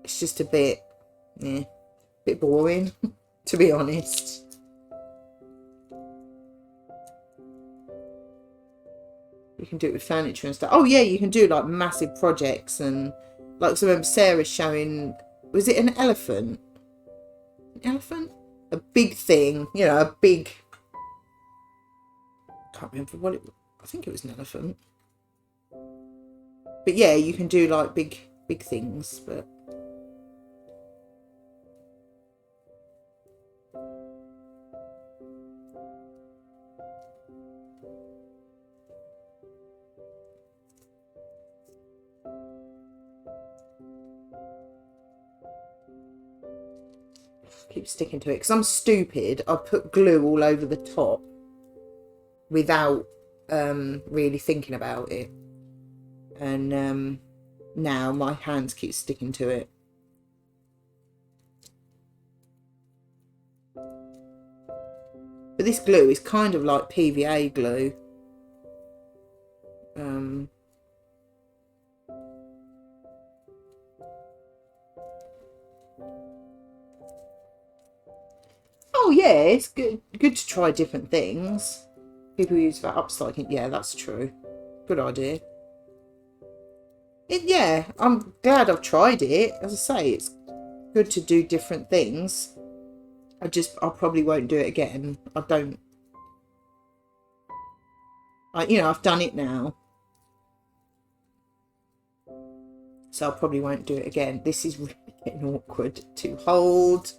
It's just a bit boring, to be honest. You can do it with furniture and stuff. Oh yeah, you can do like massive projects, and like, so I remember Sarah showing, was it an elephant? An elephant? A big thing, you know, a big, can't remember what it was. I think it was an elephant. But yeah, you can do like big things, but keep sticking to it because I'm stupid. I put glue all over the top without really thinking about it, and now my hands keep sticking to it. But this glue is kind of like PVA glue. yeah, it's good to try different things. People use that upcycling. Yeah, that's true. Good idea. Yeah, I'm glad I've tried it. As I say, it's good to do different things. I probably won't do it again. I've done it now. So I probably won't do it again. This is really getting awkward to hold.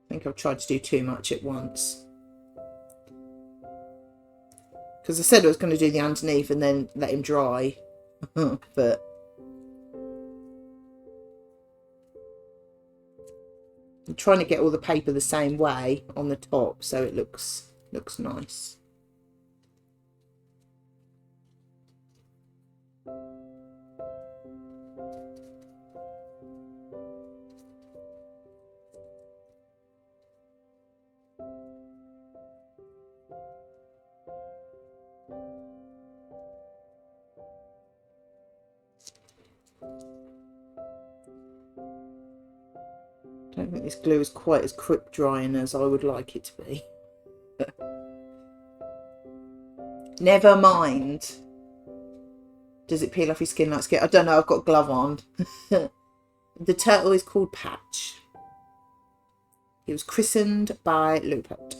I think I've tried to do too much at once. Because I said I was going to do the underneath and then let him dry. But I'm trying to get all the paper the same way on the top so it looks nice. I don't think this glue is quite as quick drying as I would like it to be. Never mind. Does it peel off your skin like skin? I don't know, I've got a glove on. The turtle is called Patch. He was christened by Lupert.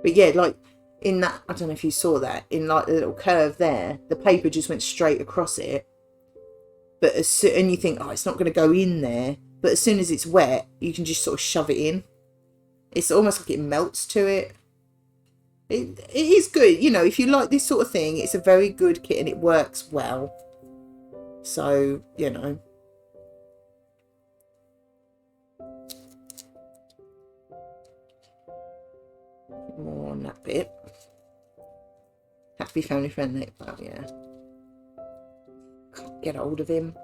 But yeah, like in that, I don't know if you saw that, in like the little curve there, the paper just went straight across it. But and you think, oh, it's not going to go in there. But as soon as it's wet, you can just sort of shove it in. It's almost like it melts to it. It is good. You know, if you like this sort of thing, it's a very good kit and it works well. So, you know. More on that bit. Have to be family friendly. Oh, yeah. Can't get hold of him.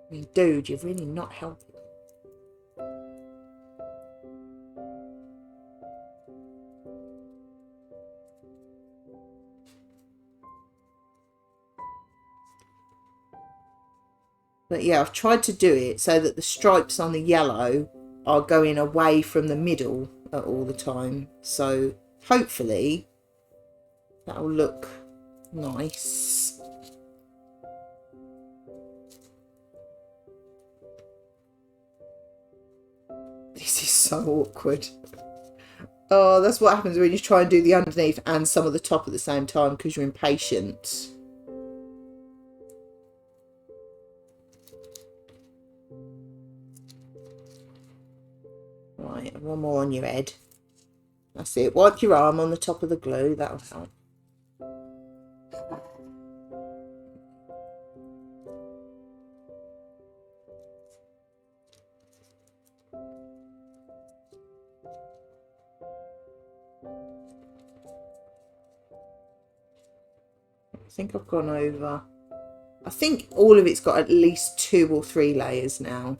I mean, dude, you're really not helping. But yeah, I've tried to do it so that the stripes on the yellow are going away from the middle all the time. So hopefully that'll look nice. This is so awkward. Oh, that's what happens when you try and do the underneath and some of the top at the same time because you're impatient. Right, one more on your head. That's it. Wipe your arm on the top of the glue. That'll help. I think I've gone over. I think all of it's got at least 2 or 3 layers now.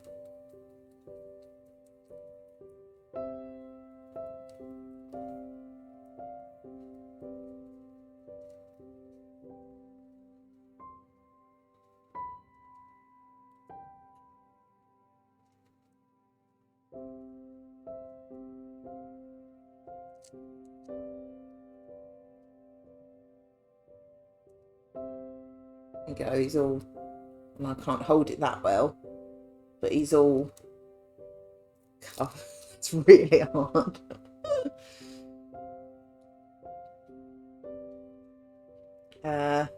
There you go, he's all, and I can't hold it that well, but he's all, oh, it's really hard. I've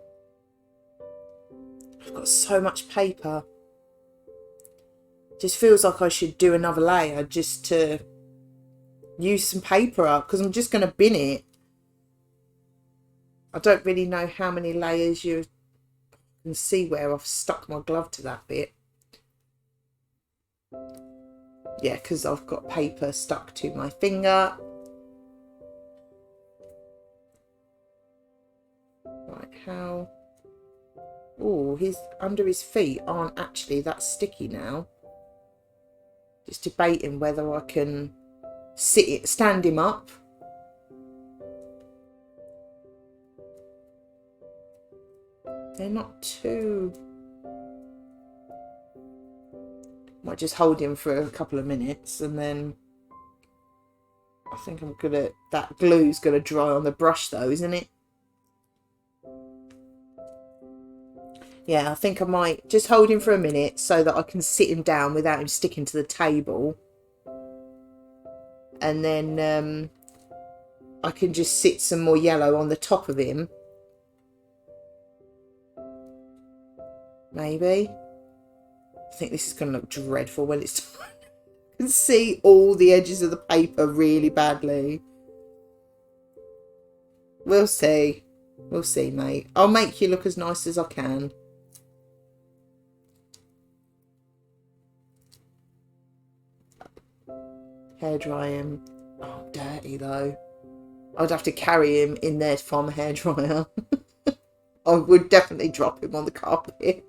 got so much paper. Just feels like I should do another layer just to use some paper up because I'm just going to bin it. I don't really know how many layers you can see where I've stuck my glove to that bit. Yeah, because I've got paper stuck to my finger. Right, how... Oh, his under his feet aren't actually that sticky now. Just debating whether I can stand him up. They're not too... Might just hold him for a couple of minutes and then... I think I'm gonna... That glue's gonna dry on the brush though, isn't it? Yeah, I think I might just hold him for a minute so that I can sit him down without him sticking to the table. And then I can just sit some more yellow on the top of him. Maybe. I think this is going to look dreadful when it's done. I can see all the edges of the paper really badly. We'll see. We'll see, mate. I'll make you look as nice as I can. Hairdry him. Oh, dirty though. I'd have to carry him in there to find my hairdryer. I would definitely drop him on the carpet.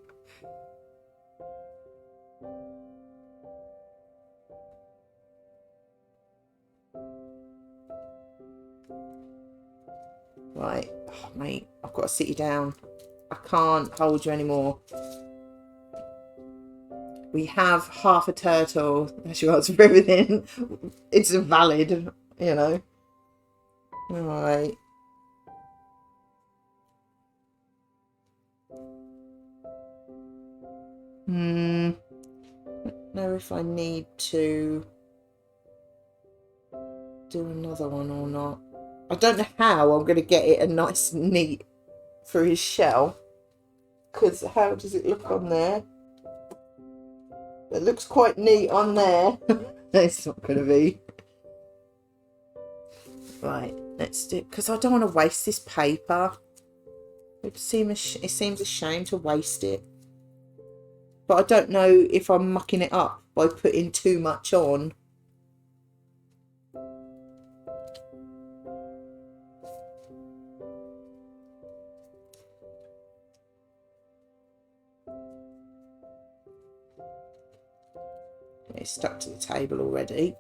Right, oh, mate, I've got to sit you down. I can't hold you anymore. We have half a turtle. That's your answer for everything. It's valid, you know. Alright. Don't know if I need to do another one or not. I don't know how I'm going to get it a nice and neat for his shell. Because how does it look on there? It looks quite neat on there. It's not going to be. Right, let's do it. Because I don't want to waste this paper. It seems a shame to waste it. But I don't know if I'm mucking it up by putting too much on. It's stuck to the table already.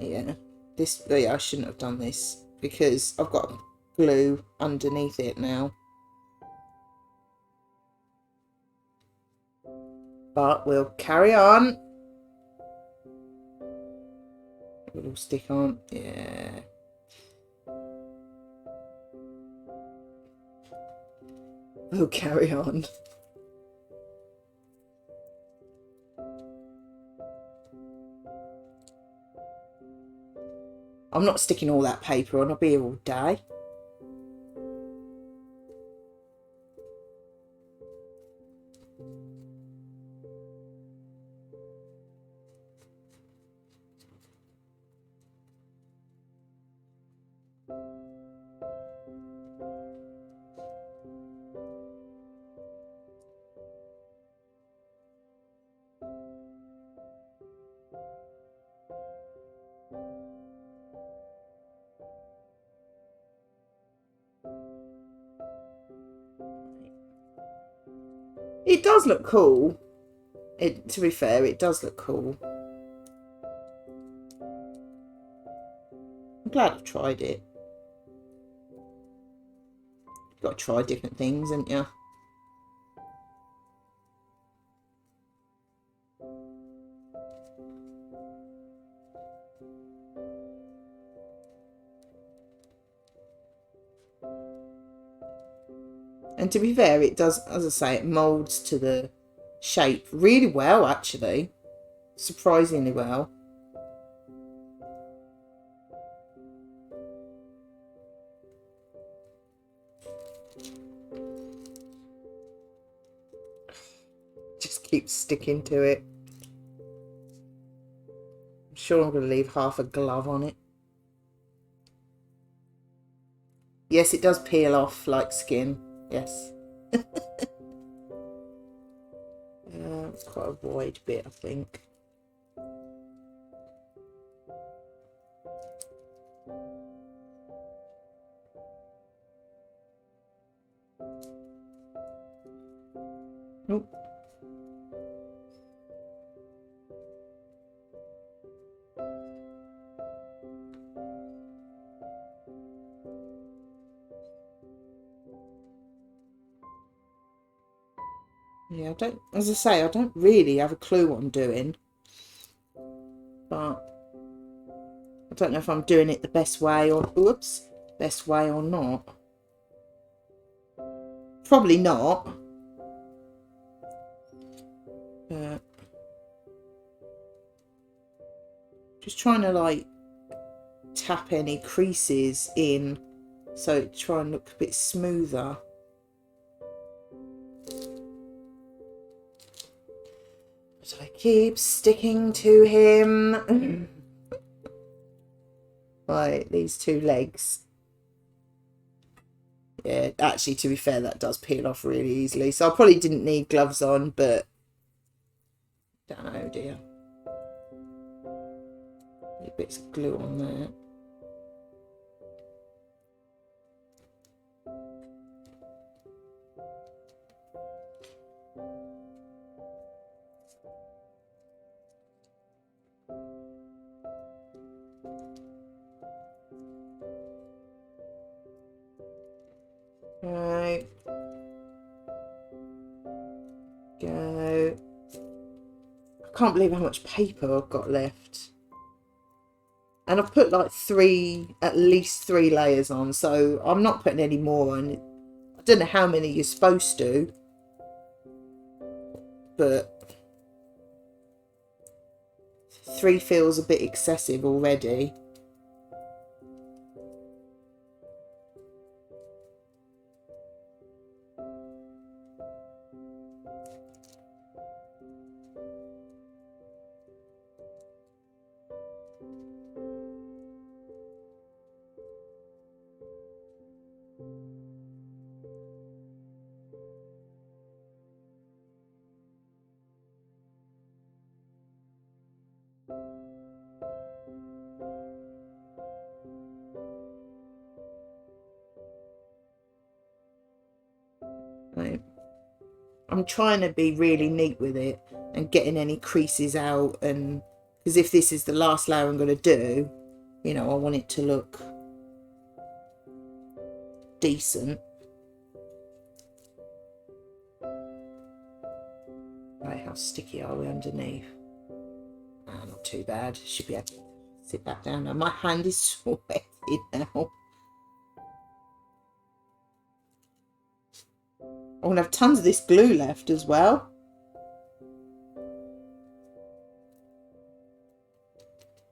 Yeah, I shouldn't have done this because I've got glue underneath it now. But we'll carry on. It'll stick on. Yeah. We'll carry on. I'm not sticking all that paper on. I'll be here all day. It does look cool. To be fair, it does look cool. I'm glad I've tried it. You've got to try different things, haven't you? And to be fair, it does, as I say, it moulds to the shape really well, actually. Surprisingly well. Just keep sticking to it. Sure, I'm going to leave half a glove on it. Yes, it does peel off like skin. Yes. It's quite a wide bit, I think. Oh. Yeah, as I say, I don't really have a clue what I'm doing. But I don't know if I'm doing it the best way or, oops, best way or not. Probably not. But just trying to like tap any creases in so it try and look a bit smoother. But I keep sticking to him. Right, these two legs. Yeah, actually, to be fair, that does peel off really easily. So I probably didn't need gloves on, but don't know, dear. Bits of glue on there. Right. Go. I can't believe how much paper I've got left. And I've put like at least three layers on, so I'm not putting any more on. I don't know how many you're supposed to, but 3 feels a bit excessive already. Right. I'm trying to be really neat with it and getting any creases out, and because if this is the last layer I'm going to do, you know, I want it to look decent. Right, how sticky are we underneath? Ah, not too bad. Should be able to sit back down now. My hand is sweaty now. I'm going to have tons of this glue left as well.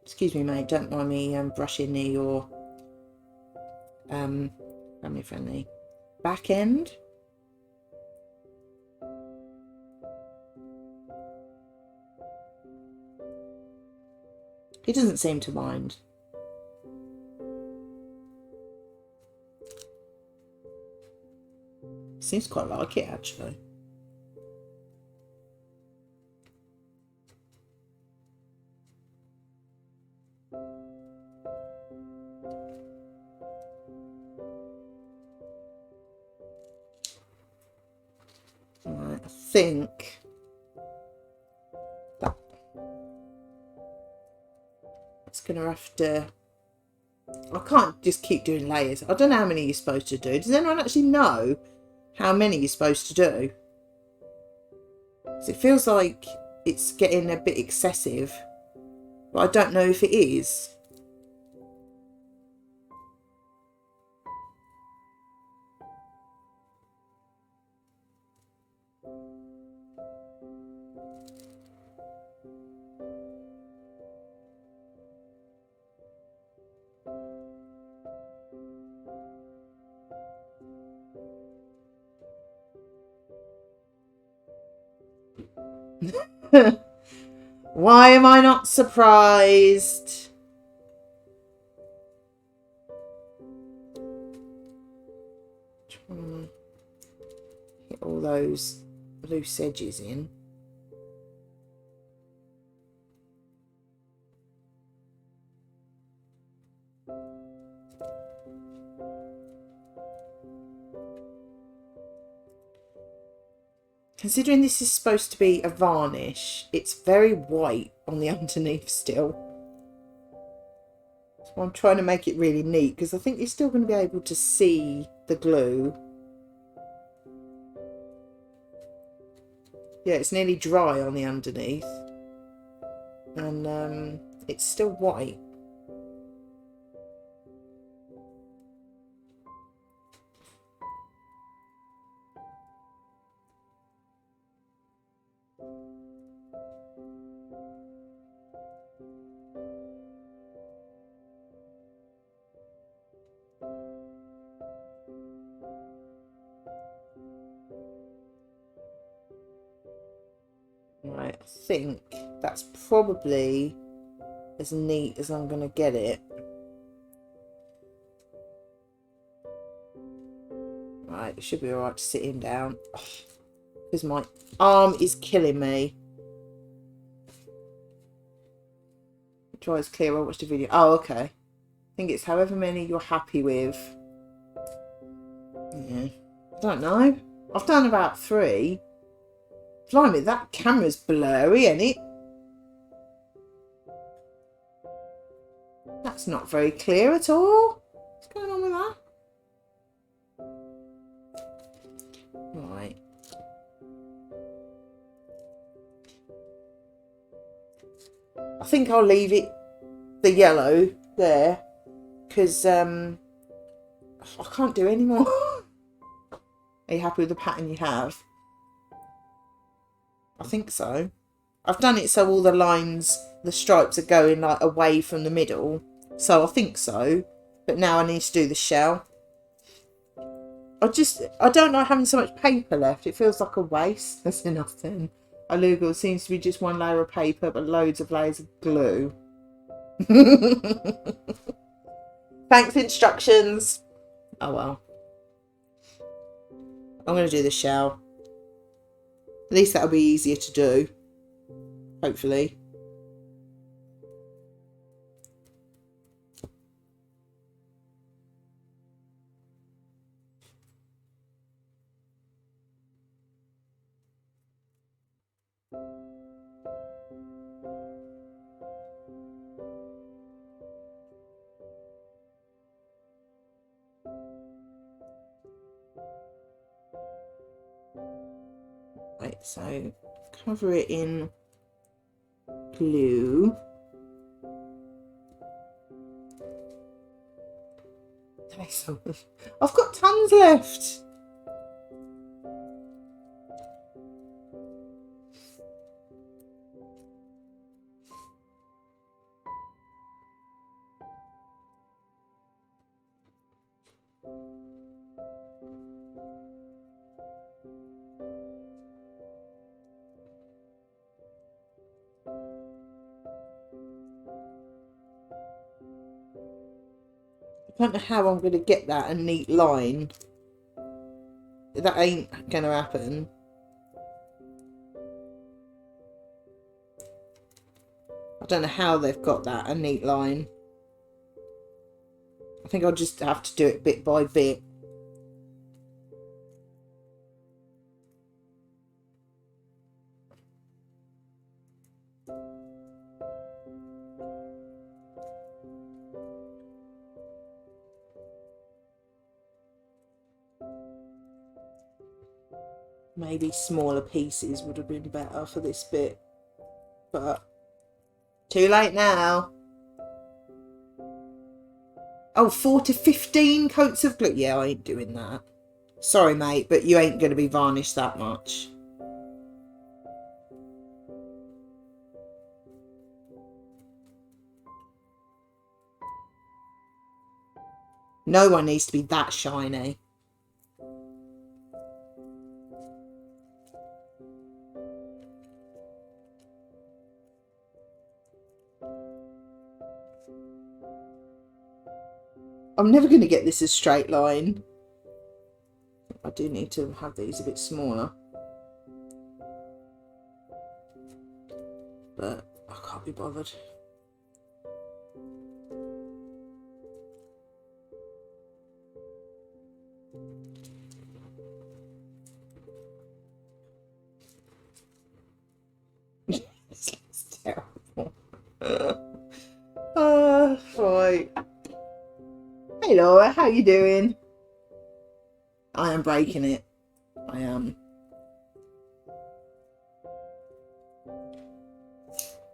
Excuse me, mate. Don't mind me brushing near your family friendly back end. He doesn't seem to mind. Seems quite like it, actually. Right, I think that's going to have to... I can't just keep doing layers. I don't know how many you're supposed to do. Does anyone actually know how many you're supposed to do? Because it feels like it's getting a bit excessive, but I don't know if it is. Why am I not surprised? Trying to hit all those loose edges in. Considering this is supposed to be a varnish, it's very white on the underneath still. So I'm trying to make it really neat because I think you're still going to be able to see the glue. Yeah, it's nearly dry on the underneath. And it's still white. Right, I think that's probably as neat as I'm going to get it. Right, it should be alright to sit him down. Because my arm is killing me. Try as clear, I watched the video. Oh, okay. I think it's however many you're happy with. Yeah. I don't know. I've done about 3. Blimey, that camera's blurry, ain't it? That's not very clear at all. What's going on with that? Right. I think I'll leave it the yellow there because I can't do any more. Are you happy with the pattern you have? I think so. I've done it so all the lines, the stripes are going like away from the middle. So I think so. But now I need to do the shell. I don't like having so much paper left. It feels like a waste. That's enough then. Alugal seems to be just one layer of paper, but loads of layers of glue. Thanks, instructions. Oh well. I'm going to do the shell. At least that'll be easier to do. Hopefully. Right, so cover it in glue. I've got tons left. I don't know how I'm going to get that a neat line. That ain't going to happen. I don't know how they've got that a neat line. I think I'll just have to do it bit by bit. Maybe smaller pieces would have been better for this bit, but too late now. Oh, 4 to 15 coats of glue. Yeah, I ain't doing that. Sorry, mate, but you ain't going to be varnished that much. No one needs to be that shiny. I'm never going to get this a straight line. I do need to have these a bit smaller. But I can't be bothered. It's terrible. Right. Hey Laura, how you doing? I am breaking it. I am.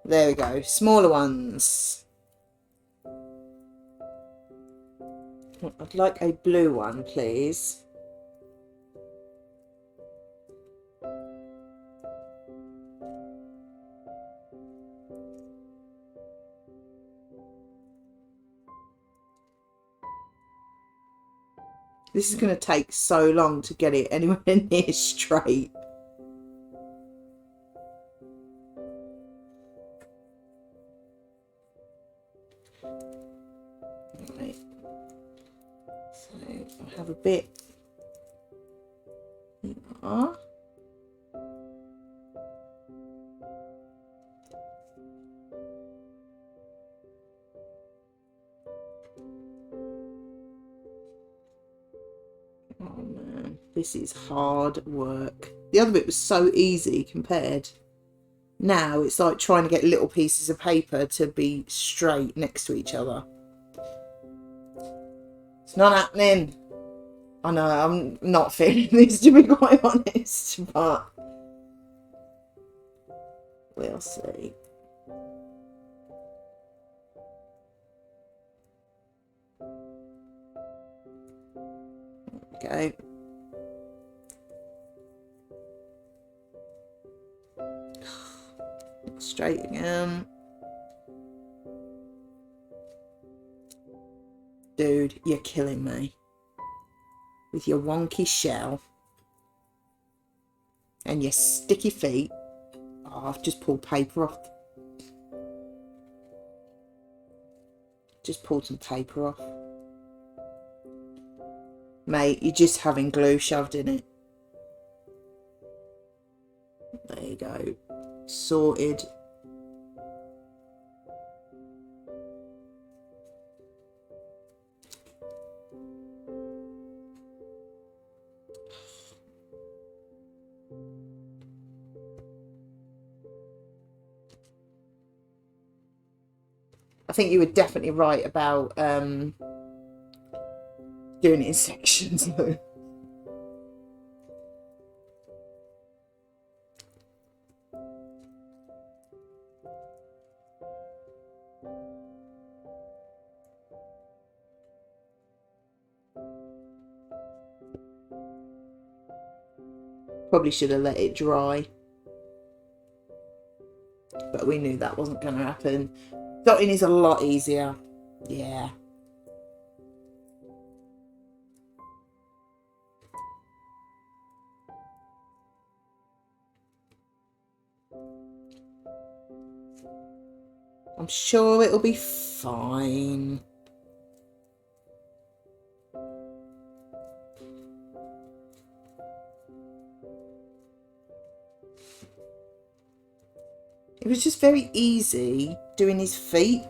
There we go. Smaller ones. I'd like a blue one, please. This is going to take so long to get it anywhere near straight. Right. So I have a bit. Oh man, this is hard work. The other bit was so easy compared. Now it's like trying to get little pieces of paper to be straight next to each other. It's not happening. I know, I'm not feeling this, to be quite honest, but we'll see. There we go. Straight again. Dude, you're killing me with your wonky shell and your sticky feet. Oh, I've just pulled paper off. Just pulled some paper off. Mate, you're just having glue shoved in it. There you go. Sorted. I think you were definitely right about doing it in sections though. Probably should have let it dry. But we knew that wasn't going to happen. Dotting is a lot easier. Yeah. I'm sure it'll be fine. It was just very easy doing his feet.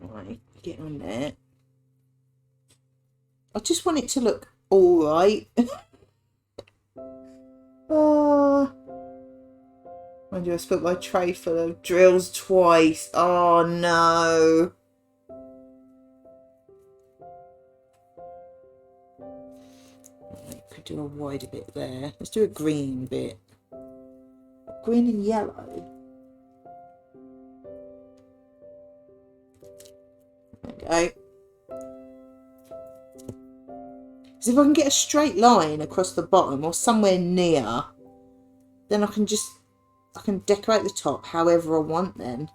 Right, get on there. I just want it to look all right. Mind you, I spilled my tray full of drills twice. Oh no. Could do a wider bit there. Let's do a green bit. Green and yellow. There we go. So if I can get a straight line across the bottom or somewhere near, then I can decorate the top however I want then.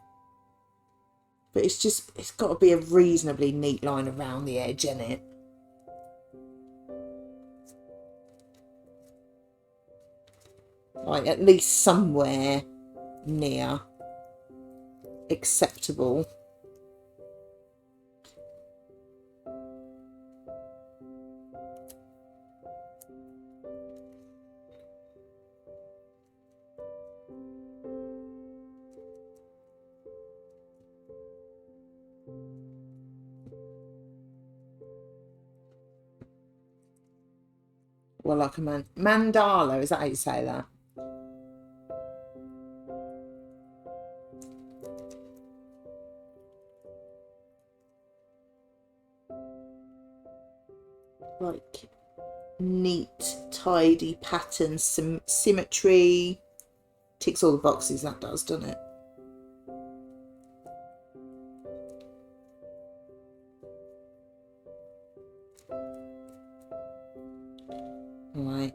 But it's got to be a reasonably neat line around the edge, isn't it? Like at least somewhere near acceptable. Well, like a mandala, is that how you say that? Like neat, tidy pattern, symmetry. Ticks all the boxes, that does, doesn't it? Right,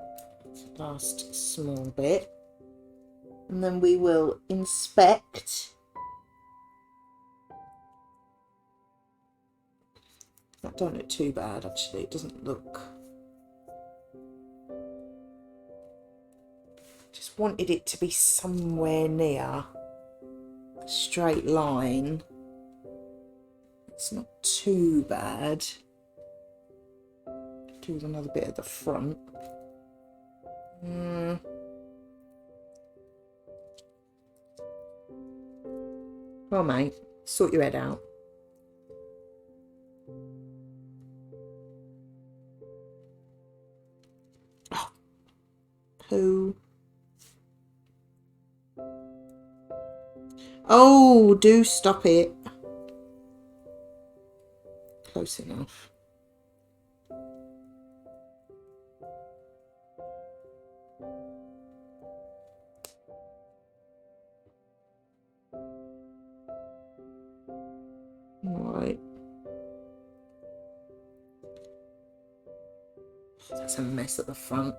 last small bit. And then we will inspect. That don't look too bad, actually. It doesn't look... Just wanted it to be somewhere near a straight line. It's not too bad. Do another bit at the front. Well, mate, sort your head out. Oh, poo. Oh, do stop it. Close enough. Right. That's a mess at the front.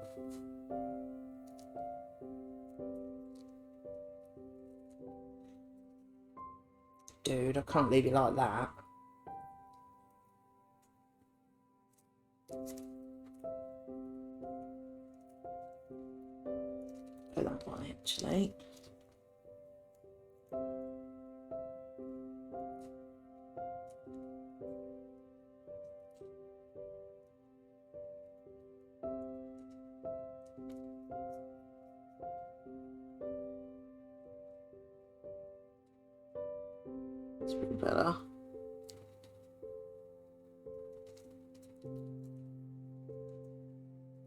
Dude, I can't leave it like that. Go that way, actually. It's a bit better.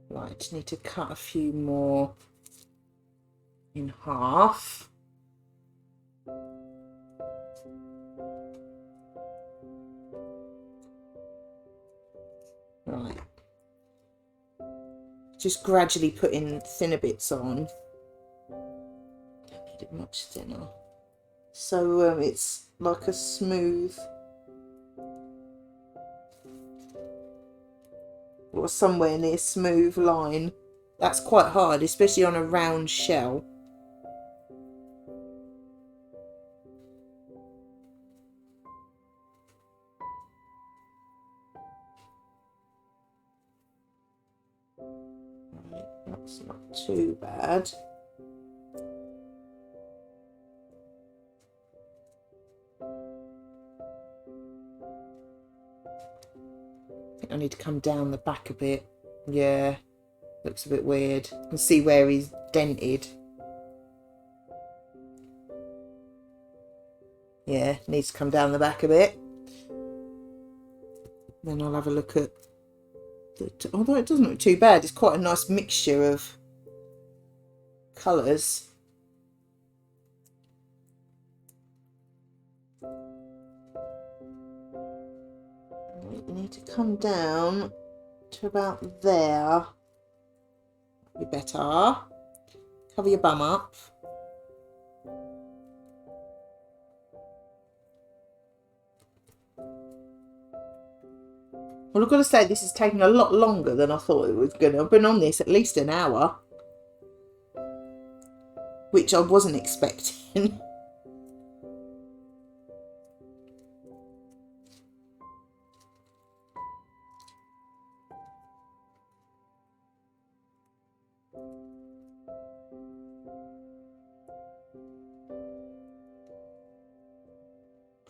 Right, just need to cut a few more in half. Right. Just gradually putting thinner bits on. Don't need it much thinner. So it's like a smooth, or somewhere near smooth line. That's quite hard, especially on a round shell. Right, that's not too bad. I need to come down the back a bit. Yeah, looks a bit weird. You can see where he's dented. Yeah, needs to come down the back a bit. Then I'll have a look at the... Although it doesn't look too bad. It's quite a nice mixture of colours. You need to come down to about there. That'd be better. Cover your bum up. Well, I've got to say, this is taking a lot longer than I thought it was going to. I've been on this at least an hour, which I wasn't expecting.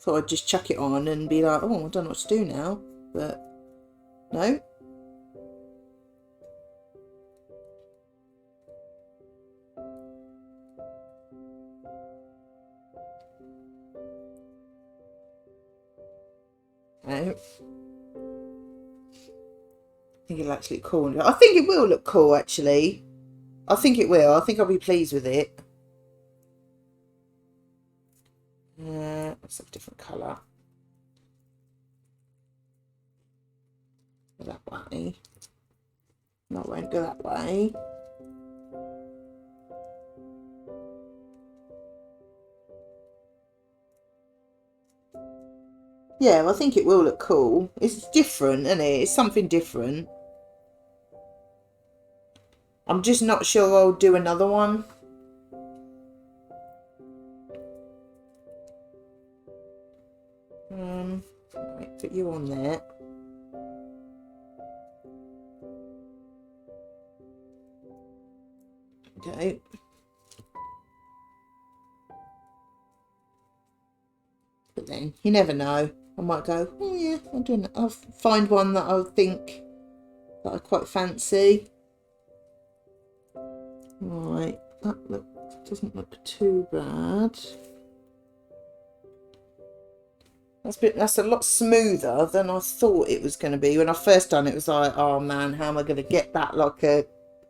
thought I'd just chuck it on and be like, oh, I don't know what to do now. But no. No. I think it'll actually look cool. I think it will look cool, actually. I think it will. I think I'll be pleased with it. Let's have a different colour. Go that way. No, I won't go that way. Yeah, well, I think it will look cool. It's different, isn't it? It's something different. I'm just not sure I'll do another one. Right, put you on there. Okay. But then you never know. I might go, oh yeah, I'll find one that I think that I quite fancy. Right, that doesn't look too bad. That's a lot smoother than I thought it was going to be. When I first done it, it was like, oh man, how am I going to get that like a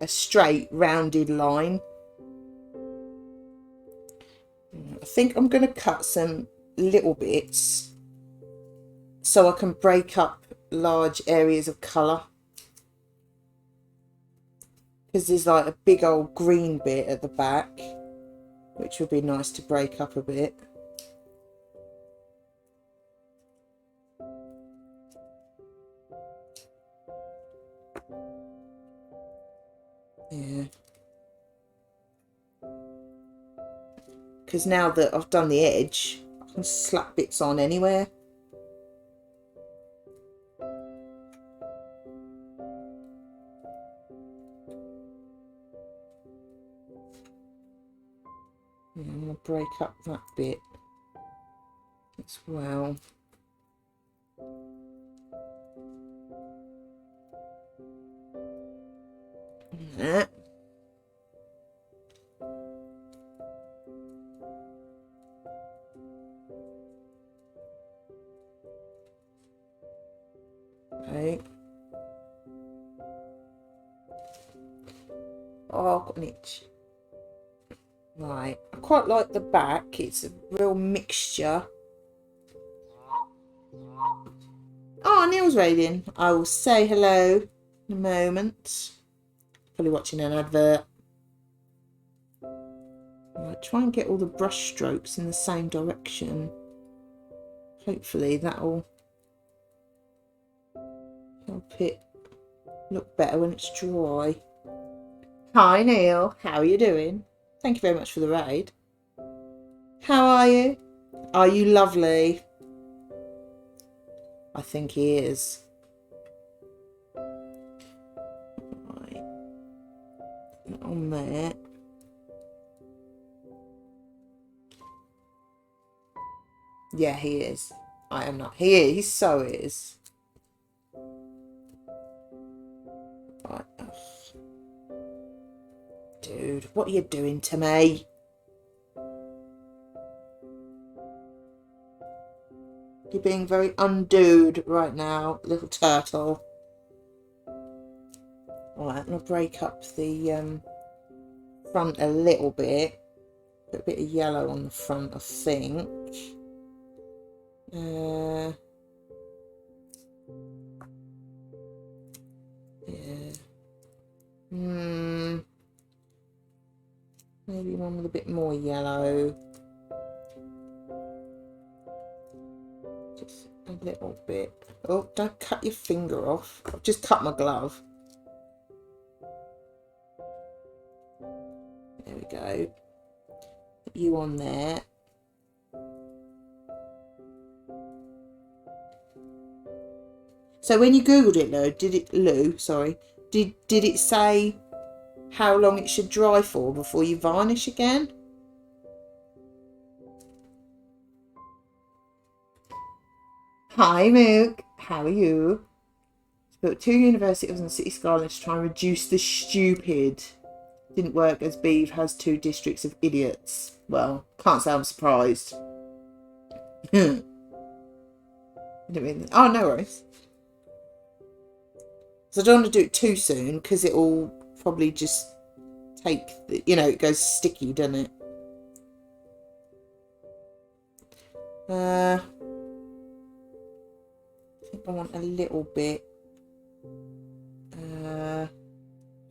straight rounded line? I think I'm going to cut some little bits so I can break up large areas of colour, because there's like a big old green bit at the back, which would be nice to break up a bit. Yeah, because now that I've done the edge, I can slap bits on anywhere. I'm going to break up that bit as well. That. Okay. Oh, I've got an itch. Right, I quite like the back. It's a real mixture. Oh, Neil's raiding. I will say hello in a moment. Probably watching an advert. Right, try and get all the brush strokes in the same direction. Hopefully that'll help it look better when it's dry. Hi Neil, how are you doing? Thank you very much for the raid. How are you? Are you lovely? I think he is. Right. On there. Yeah, he is. I am not. He is. He so is. Right. Ugh. Dude, what are you doing to me? You're being very undude right now, little turtle. Alright, I'm going to break up the front a little bit. Put a bit of yellow on the front, I think. Yeah. Maybe one with a bit more yellow. Just a little bit. Oh, don't cut your finger off. I've just cut my glove. There we go. Put you on there. So when you googled it, Lou, did it say how long it should dry for before you varnish again? Hi, Mook. How are you? Built 2 universities on the city skyline to try and reduce the stupid. Didn't work as Beeve has 2 districts of idiots. Well, can't say I'm surprised. I didn't mean that. Oh, no worries. So I don't want to do it too soon because it'll probably just take, it goes sticky, doesn't it? I think I want a little bit.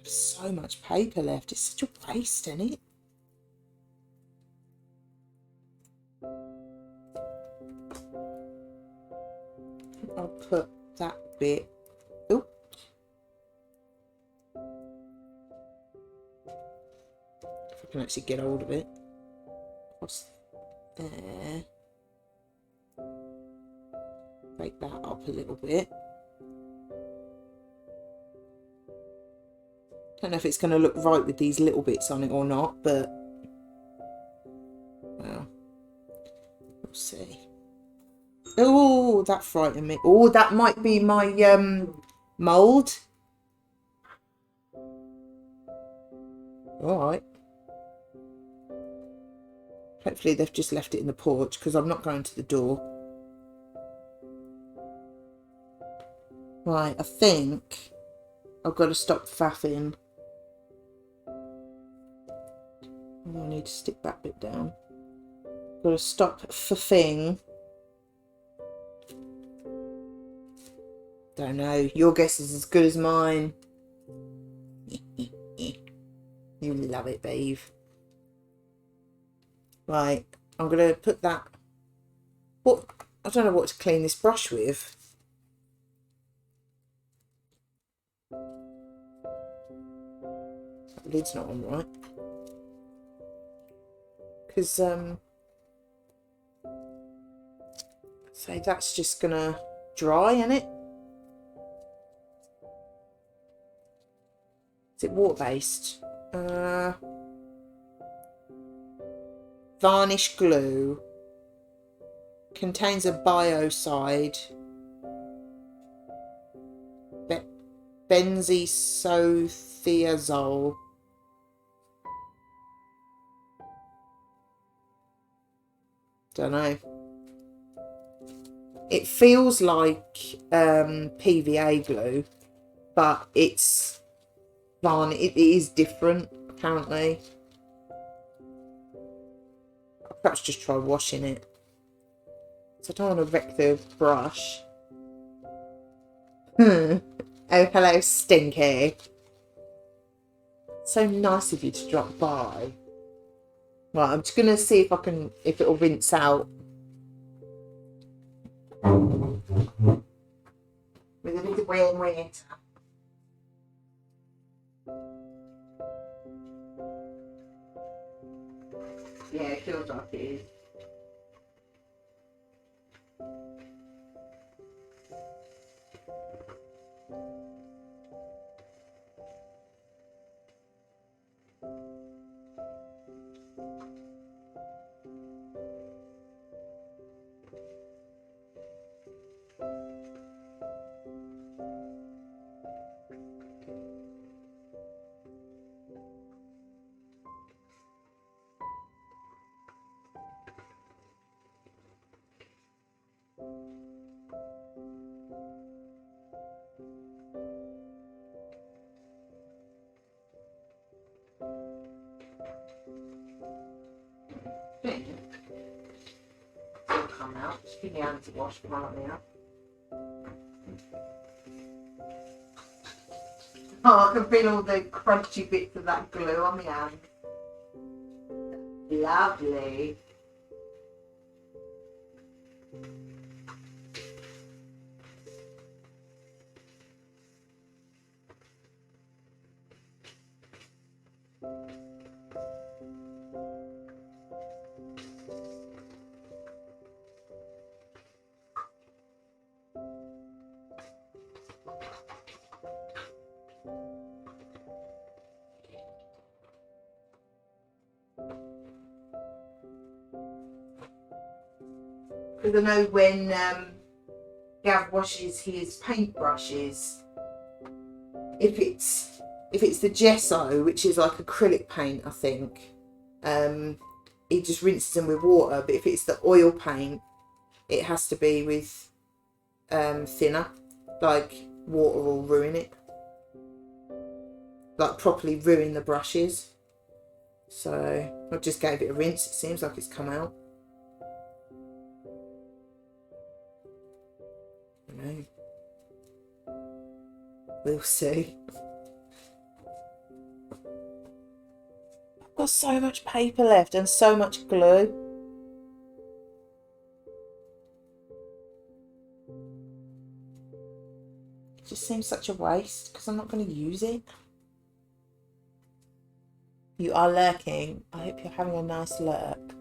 So much paper left. It's such a waste, isn't it? I'll put that bit. Oh. If I can actually get hold of it. What's there? Break that up a little bit. Don't know if it's going to look right with these little bits on it or not, but well, we'll see. Oh, that frightened me. Oh, that might be my mould. All right. Hopefully they've just left it in the porch because I'm not going to the door. Right, I think I've got to stop faffing. Oh, I need to stick that bit down. Got to stop faffing. Don't know. Your guess is as good as mine. You love it, babe. Right, I'm going to put that... What? I don't know what to clean this brush with. The lid's not on right. Because, so that's just going to dry, isn't it? Is it water-based? Varnish glue. Contains a biocide. Benzisothiazole. Don't know. It feels like PVA glue, but it's varnish. It is different, apparently. I'll perhaps just try washing it. So I don't want to wreck the brush. Oh, hello, Stinky. So nice of you to drop by. Right, I'm just going to see if it'll rinse out. With a little warm water. Yeah, it feels like it is. Come out. Just give me hands to wash them out now. Oh, I can feel all the crunchy bits of that glue on my hand. Lovely. Because I know when Gav washes his paintbrushes, if it's the gesso, which is like acrylic paint, I think, he just rinses them with water. But if it's the oil paint, it has to be with thinner, like water will ruin it, like properly ruin the brushes. So I just gave it a rinse. It seems like it's come out. I don't know. We'll see. I've got so much paper left and so much glue. It just seems such a waste because I'm not going to use it. You are lurking. I hope you're having a nice lurk.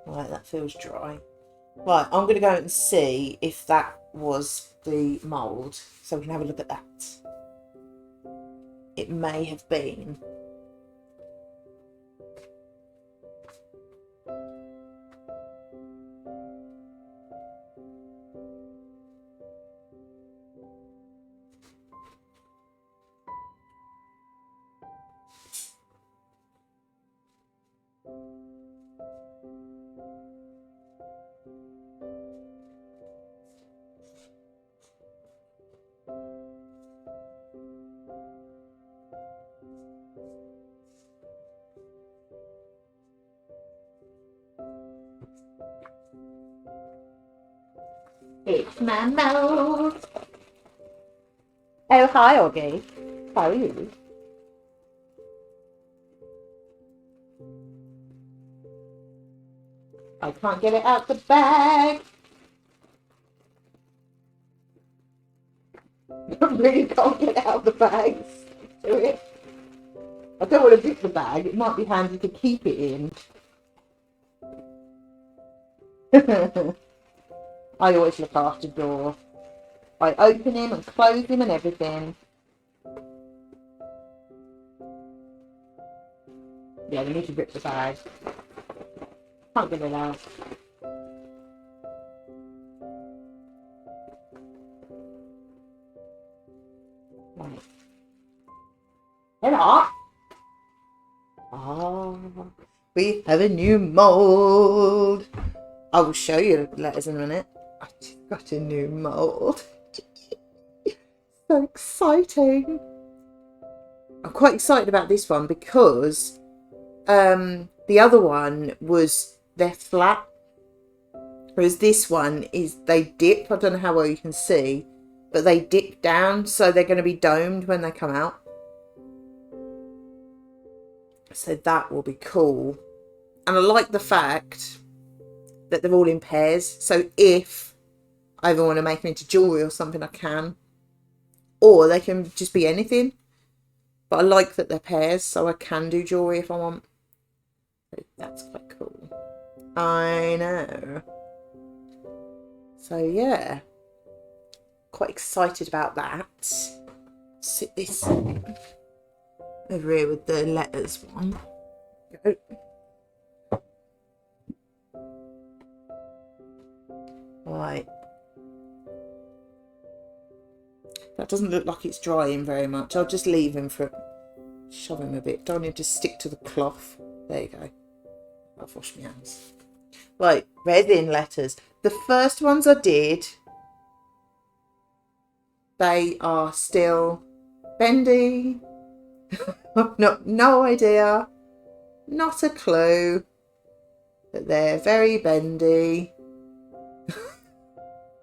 Right, that feels dry. Right, I'm going to go and see if that was the mould, so we can have a look at that. It may have been. It's my mould. Oh, hi, Oggy. How are you? I can't get it out the bag. I really can't get it out of the bag. Do it. I don't want to dip the bag. It might be handy to keep it in. I always look after Dor. I open him and close him and everything. Yeah, we need to rip the bag. Can't get it out. Right. Hello. Ah, we have a new mould. I will show you the letters in a minute. I just got a new mould. So exciting. I'm quite excited about this one because the other one was they're flat, whereas this one is they dip. I don't know how well you can see, but they dip down, so they're going to be domed when they come out. So that will be cool. And I like the fact that they're all in pairs. So if I ever want to make them into jewellery or something, I can. Or they can just be anything. But I like that they're pairs, so I can do jewellery if I want. So that's quite cool. I know. So yeah. Quite excited about that. Sit this over here with the letters one. Go. Right. That doesn't look like it's drying very much. I'll just leave him for shove him a bit. Don't need to stick to the cloth. There you go. I've washed my hands. Right, resin letters. The first ones I did, they are still bendy. I've no idea. Not a clue. But they're very bendy.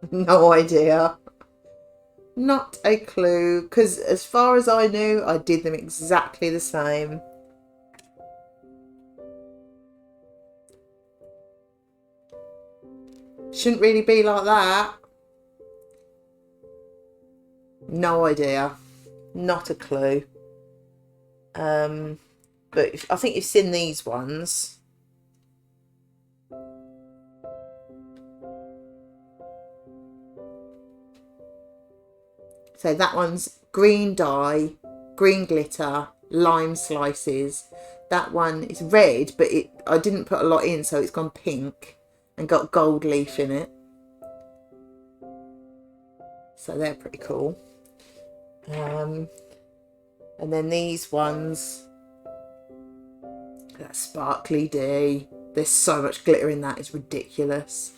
No idea. Not a clue, because as far as I knew, I did them exactly the same. Shouldn't really be like that. No idea. Not a clue. But I think you've seen these ones. So that one's green dye, green glitter, lime slices. That one is red, but I didn't put a lot in, so it's gone pink and got gold leaf in it. So they're pretty cool. And then these ones, that sparkly D. There's so much glitter in that, it's ridiculous.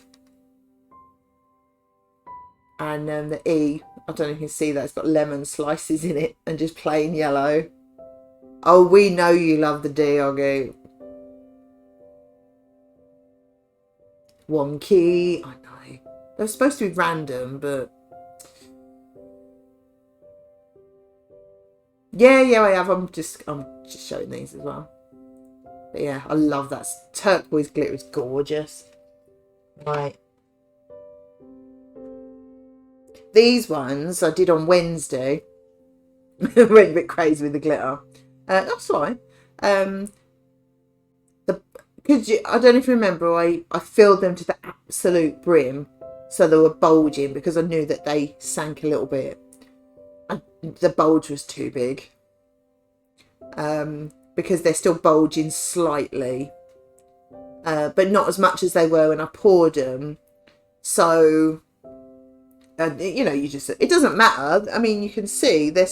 And the E, I don't know if you can see that, it's got lemon slices in it and just plain yellow. Oh, we know you love the D, Oggy. Wonky, I know. They're supposed to be random, but... Yeah, I have. I'm just showing these as well. But yeah, I love that. Turquoise glitter is gorgeous. Right. These ones I did on Wednesday. Went a bit crazy with the glitter. That's fine. Because I don't know if you remember, I filled them to the absolute brim, so they were bulging because I knew that they sank a little bit. And the bulge was too big. Because they're still bulging slightly, but not as much as they were when I poured them. So, you know, it doesn't matter. I mean, you can see they're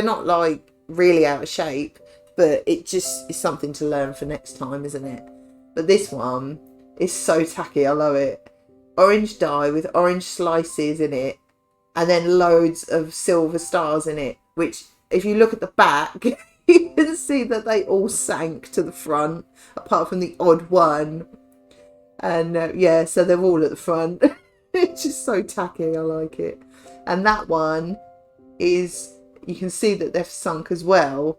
not like really out of shape, but it just is something to learn for next time, isn't it? But this one is so tacky. I love it. Orange dye with orange slices in it, and then loads of silver stars in it, which if you look at the back, you can see that they all sank to the front, apart from the odd one. And yeah, so they're all at the front. It's just so tacky. I like it. And that one is, you can see that they've sunk as well.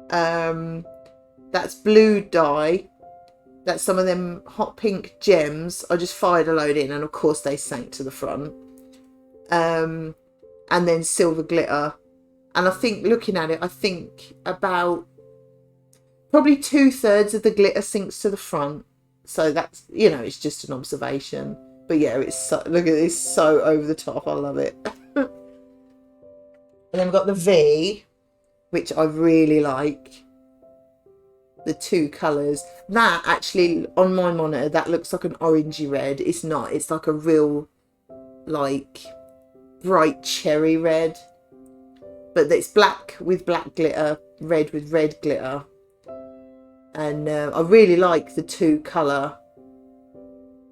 That's blue dye. That's some of them hot pink gems. I just fired a load in, and of course they sank to the front. And then silver glitter. And I think, looking at it, I think about probably 2/3 of the glitter sinks to the front. So that's, you know, it's just an observation. But yeah, it's so, look at this, so over the top. I love it. And then we've got the V, which I really like. The two colours. That actually, on my monitor, that looks like an orangey red. It's not. It's like a real, like, bright cherry red. But it's black with black glitter, red with red glitter. And I really like the two colour.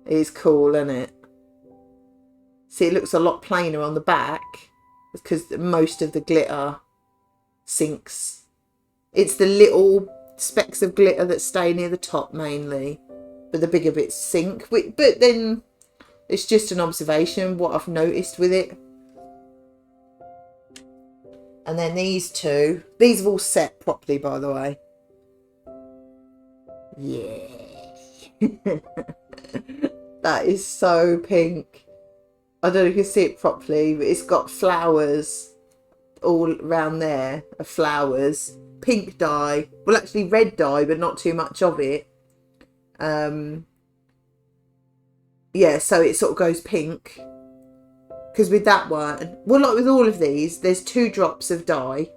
It is cool, isn't it? See, it looks a lot plainer on the back because most of the glitter sinks. It's the little specks of glitter that stay near the top mainly, but the bigger bits sink. But then it's just an observation, what I've noticed with it. And then these two, these have all set properly, by the way. Yeah. That is so pink. I don't know if you can see it properly, but it's got flowers all around there, of flowers. Pink dye. Well, actually red dye, but not too much of it. Yeah, so it sort of goes pink. Because with that one, well, like with all of these, there's 2 drops of dye,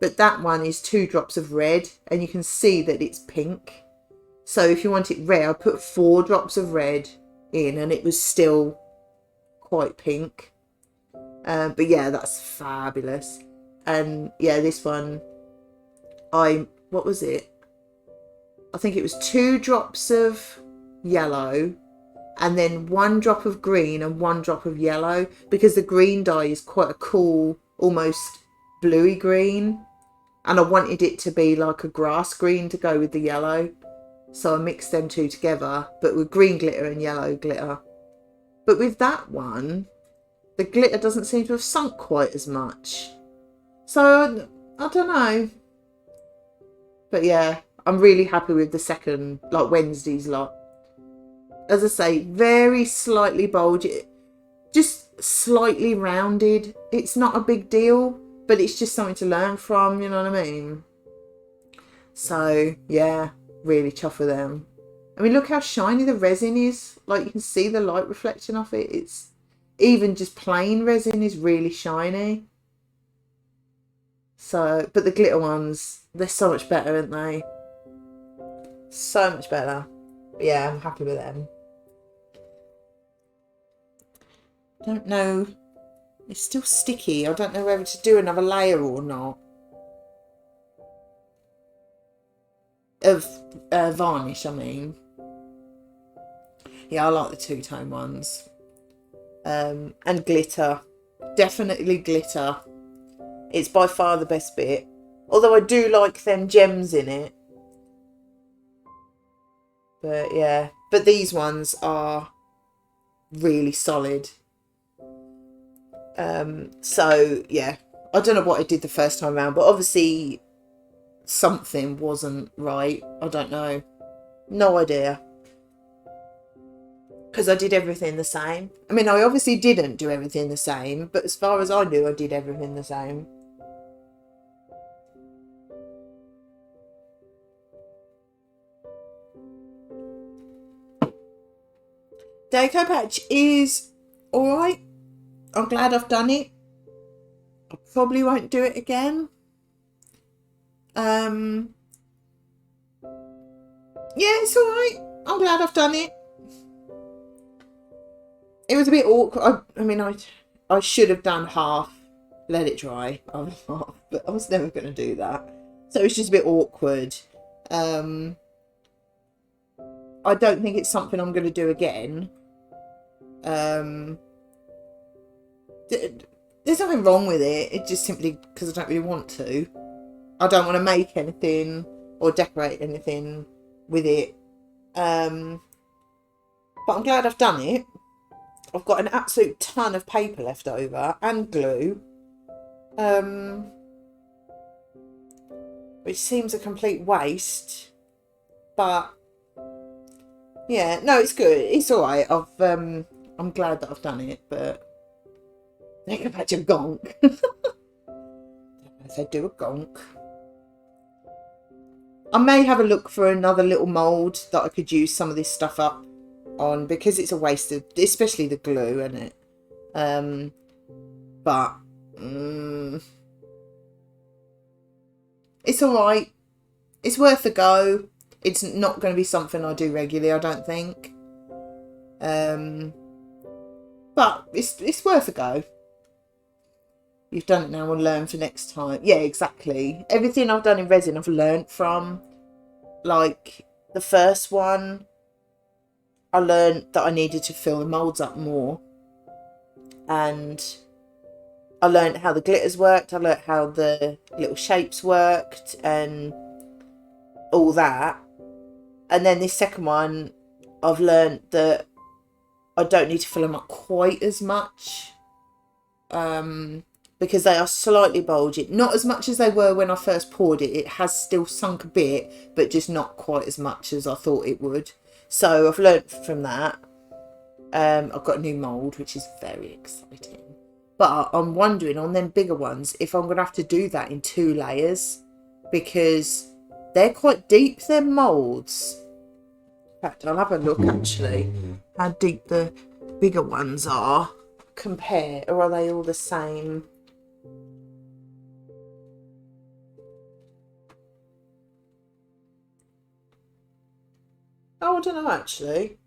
but that one is 2 drops of red, and you can see that it's pink. So if you want it red, I put 4 drops of red in, and it was still quite pink. But yeah, that's fabulous. And yeah, this one, what was it? I think it was 2 drops of yellow, and then 1 drop of green and 1 drop of yellow, because the green dye is quite a cool, almost bluey green, and I wanted it to be like a grass green to go with the yellow, so I mixed them 2 together, but with green glitter and yellow glitter. But with that one, the glitter doesn't seem to have sunk quite as much, so I don't know. But yeah, I'm really happy with the second, like Wednesday's lot. As I say, very slightly bulgy, just slightly rounded. It's not a big deal, but it's just something to learn from, you know what I mean? So yeah, really chuffed with them. I mean, look how shiny the resin is. Like, you can see the light reflection off it. It's even just plain resin is really shiny. So, but the glitter ones, they're so much better, aren't they? So much better. But yeah, I'm happy with them. Don't know. It's still sticky. I don't know whether to do another layer or not. Of varnish, I mean. Yeah, I like the two-tone ones. And glitter. Definitely glitter. It's by far the best bit. Although I do like them gems in it. But yeah. But these ones are really solid. So yeah. I don't know what I did the first time around, but obviously something wasn't right. I don't know. No idea. Because I did everything the same. I mean, I obviously didn't do everything the same, but as far as I knew, I did everything the same. Decopatch is alright. I'm glad I've done it. I probably won't do it again. Yeah, it's alright. I'm glad I've done it. It was a bit awkward. I mean, I should have done half, let it dry, but I was never going to do that. So it was just a bit awkward. I don't think it's something I'm going to do again. There's nothing wrong with it. It's just simply because I don't really want to. I don't want to make anything or decorate anything with it. But I'm glad I've done it. I've got an absolute ton of paper left over and glue. Which seems a complete waste. But yeah, no, it's good. It's alright. I'm glad that I've done it, but they go back to a gonk. They do a gonk. I may have a look for another little mould that I could use some of this stuff up on, because it's a waste of, especially the glue, isn't it? But it's alright. It's worth a go. It's not going to be something I do regularly, I don't think. But it's worth a go. You've done it now and learn for next time. Yeah, exactly. Everything I've done in resin I've learnt from. Like the first one, I learnt that I needed to fill the moulds up more. And I learnt how the glitters worked. I learnt how the little shapes worked and all that. And then this second one, I've learnt that I don't need to fill them up quite as much. Because they are slightly bulgy. Not as much as they were when I first poured it. It has still sunk a bit, but just not quite as much as I thought it would. So I've learnt from that. I've got a new mould, which is very exciting. But I'm wondering on them bigger ones if I'm going to have to do that in 2 layers. Because they're quite deep, them moulds. In fact, I'll have a look actually how deep the bigger ones are. Compare, or are they all the same? Oh, I don't know actually.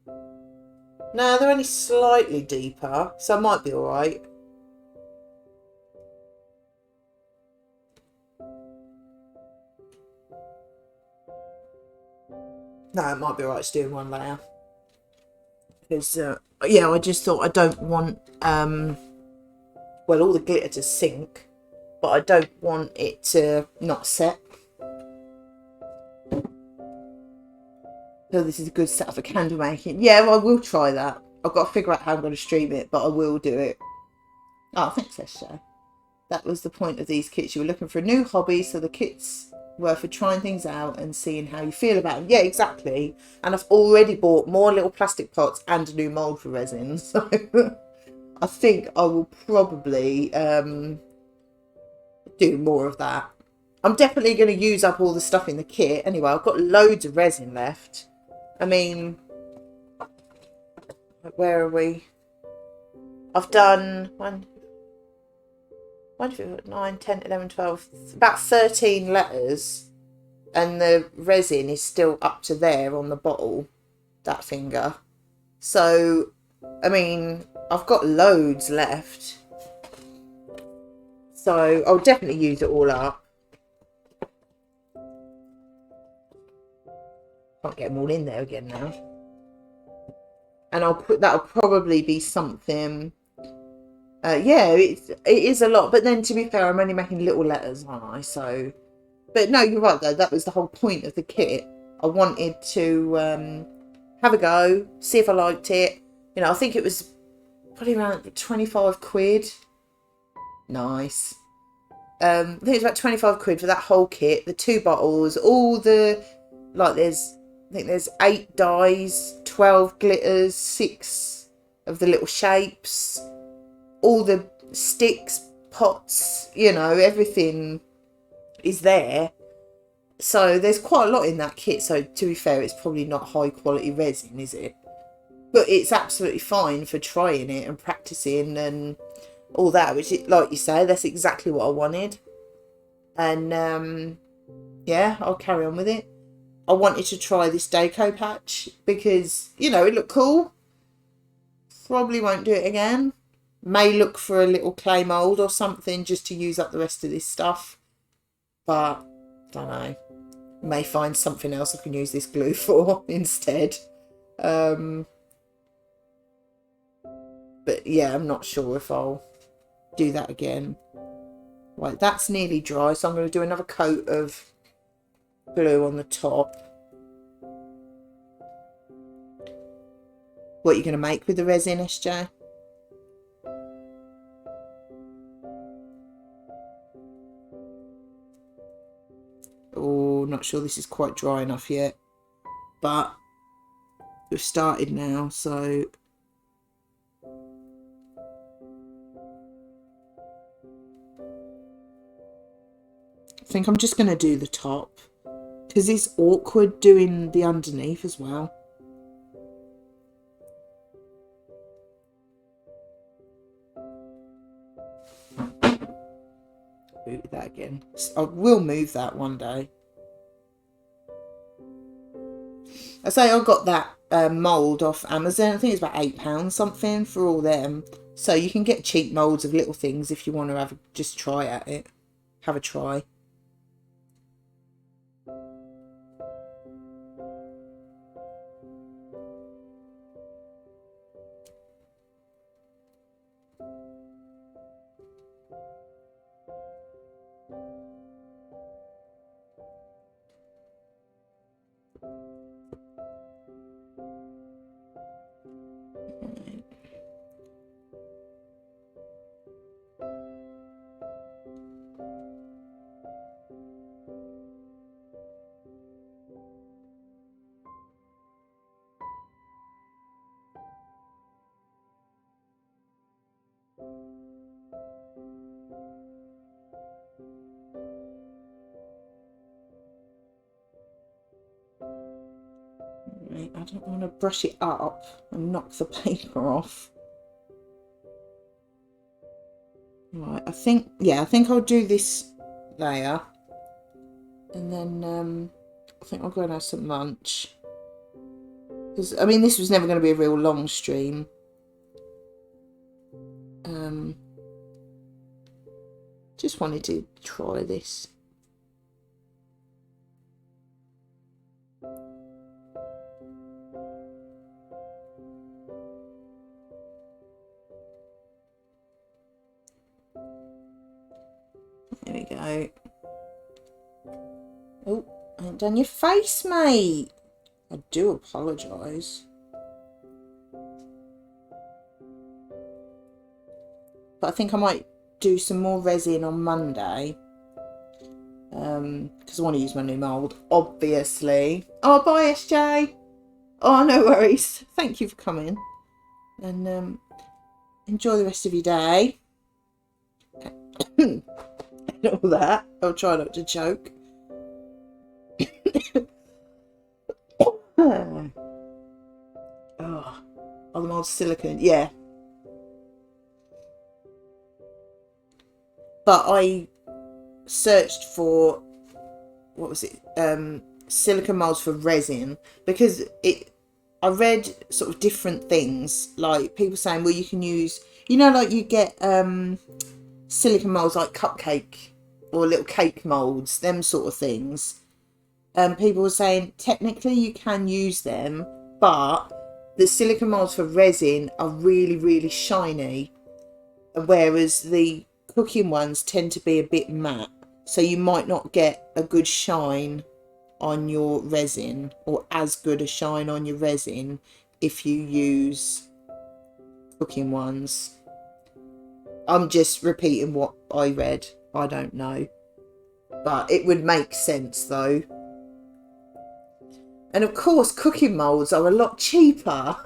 No, they're only slightly deeper, so I might be alright. No, it might be alright to do in 1 layer. Because, yeah, I just thought I don't want, well, all the glitter to sink, but I don't want it to not set. So this is a good setup for candle making. Yeah, well, I will try that. I've got to figure out how I'm going to stream it, but I will do it. Oh, thanks, Esther. That was the point of these kits. You were looking for a new hobby, so the kits were for trying things out and seeing how you feel about them. Yeah, exactly. And I've already bought more little plastic pots and a new mould for resin. So I think I will probably do more of that. I'm definitely going to use up all the stuff in the kit. Anyway, I've got loads of resin left. I mean, where are we? I've done 1, What if it 9, 10, 11, 12, about 13 letters, and the resin is still up to there on the bottle, that finger. So, I mean, I've got loads left. So I'll definitely use it all up. Can't get them all in there again now. And that'll probably be something. Yeah, it is a lot. But then to be fair, I'm only making little letters, aren't I? So, but no, you're right though. That was the whole point of the kit. I wanted to have a go, see if I liked it. You know, I think it was probably around 25 quid. Nice. I think it's about 25 quid for that whole kit, the 2 bottles, all the, like I think there's 8 dyes, 12 glitters, 6 of the little shapes, all the sticks, pots, you know, everything is there. So there's quite a lot in that kit. So to be fair, it's probably not high quality resin, is it? But it's absolutely fine for trying it and practicing and all that, which, like you say, that's exactly what I wanted. And yeah, I'll carry on with it. I wanted to try this decopatch because, you know, it looked cool. Probably won't do it again. May look for a little clay mould or something just to use up the rest of this stuff. But, don't know. May find something else I can use this glue for instead. But yeah, I'm not sure if I'll do that again. Right, that's nearly dry, so I'm going to do another coat of glue on the top. What are you going to make with the resin, SJ? Oh, not sure this is quite dry enough yet, but we've started now, so I think I'm just going to do the top because it's awkward doing the underneath as well. Move that again. I will move that one day. I say I got that mould off Amazon. I think it's about £8 something for all them. So you can get cheap moulds of little things if you want to just try at it. Have a try. Right, I don't want to brush it up and knock the paper off. Right, I think I'll do this layer, and then I think I'll go and have some lunch. Because I mean, this was never going to be a real long stream. Just wanted to try this. There we go. Oh, I haven't done your face, mate. I do apologise. But I think I might do some more resin on Monday. Because I want to use my new mould, obviously. Oh, bye, SJ. Oh, no worries. Thank you for coming. And enjoy the rest of your day. And all that. I'll try not to choke. Oh, the mold silicone, yeah. but I searched for, what was it, silicone molds for resin, because I read sort of different things, like people saying, well, you can use, you know, like you get silicone molds like cupcake or little cake molds, them sort of things. People were saying technically you can use them, but the silicone molds for resin are really, really shiny, whereas the cooking ones tend to be a bit matte, so you might not get a good shine on your resin, or as good a shine on your resin, if you use cooking ones. I'm just repeating what I read. I don't know, but it would make sense though. And of course cooking molds are a lot cheaper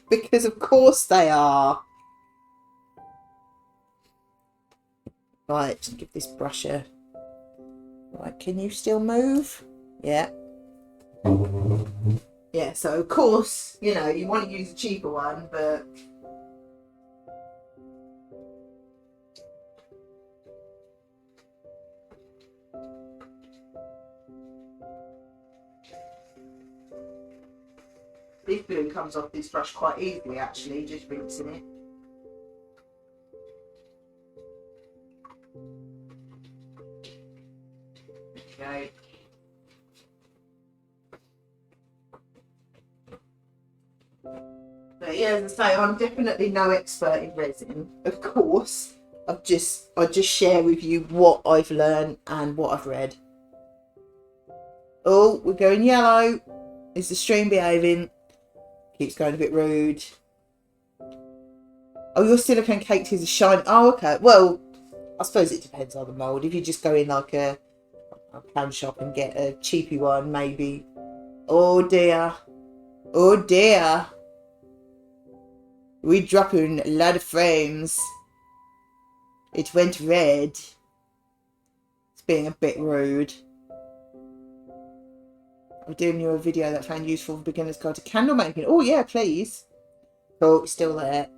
because of course they are. Right, just give this brush a... Right, can you still move? Yeah. Yeah, so of course, you know, you want to use a cheaper one, but... This glue comes off this brush quite easily, actually, just rinsing it. There you go. But yeah, as I say, I'm definitely no expert in resin, of course. I just share with you what I've learned and what I've read. Oh, we're going yellow. Is the stream behaving? Keeps going a bit rude. Oh, your silicone cake tins are shiny. Oh, okay. Well, I suppose it depends on the mould. If you just go in like a pound shop and get a cheapy one, maybe. Oh dear. Oh dear. We're dropping a lot of frames. It went red. It's being a bit rude. I'm doing you a video that I found useful for beginners guide to candle making. Oh yeah, please. Oh, it's still there.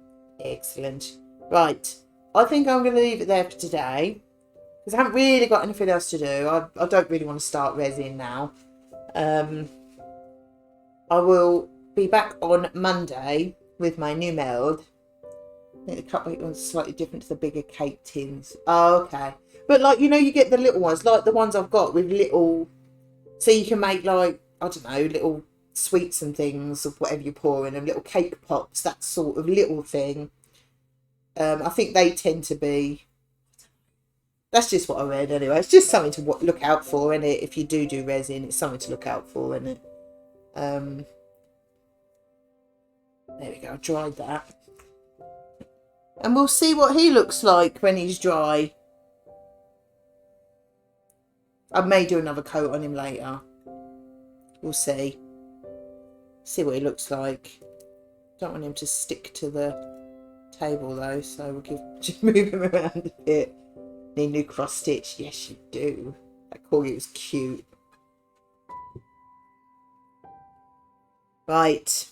Excellent. Right. I think I'm going to leave it there for today, because I haven't really got anything else to do. I don't really want to start resin now. I will be back on Monday with my new mould. I think the cupcake one's slightly different to the bigger cake tins. Oh, okay. But like, you know, you get the little ones, like the ones I've got with little... So you can make like, I don't know, little sweets and things of whatever you pour in them, little cake pops, that sort of little thing. I think they tend to be... That's just what I read anyway. It's just something to look out for, isn't it? If you do resin, it's something to look out for, isn't it? There we go, I dried that. And we'll see what he looks like when he's dry. I may do another coat on him later. We'll see. See what he looks like. Don't want him to stick to the table though, so we'll just move him around a bit. Need new cross stitch? Yes, you do. That corgi was cute. Right.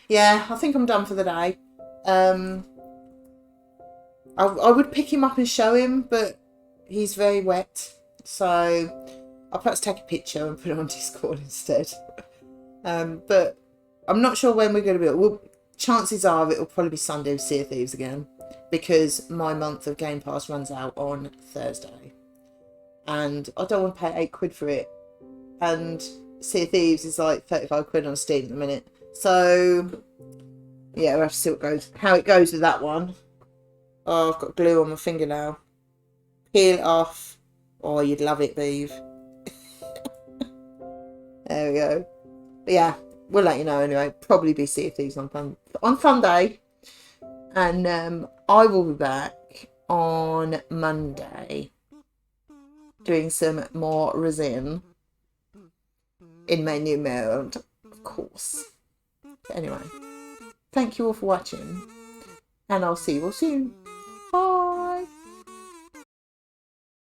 Yeah, I think I'm done for the day. I would pick him up and show him, but he's very wet, so I'll perhaps take a picture and put it on Discord instead. But I'm not sure when we're going to be. Well, chances are it'll probably be Sunday with Sea of Thieves again, because my month of Game Pass runs out on Thursday, and I don't want to pay £8 for it. And Sea of Thieves is like 35 quid on Steam at the minute, so yeah, we'll have to see how it goes with that one. Oh, I've got glue on my finger now. Peel it off. Oh, you'd love it, Beeve. There we go. But yeah, we'll let you know anyway. Probably be Sea of Thieves on Sunday. And I will be back on Monday doing some more resin in my new mode, of course. But anyway, thank you all for watching, and I'll see you all soon. Bye.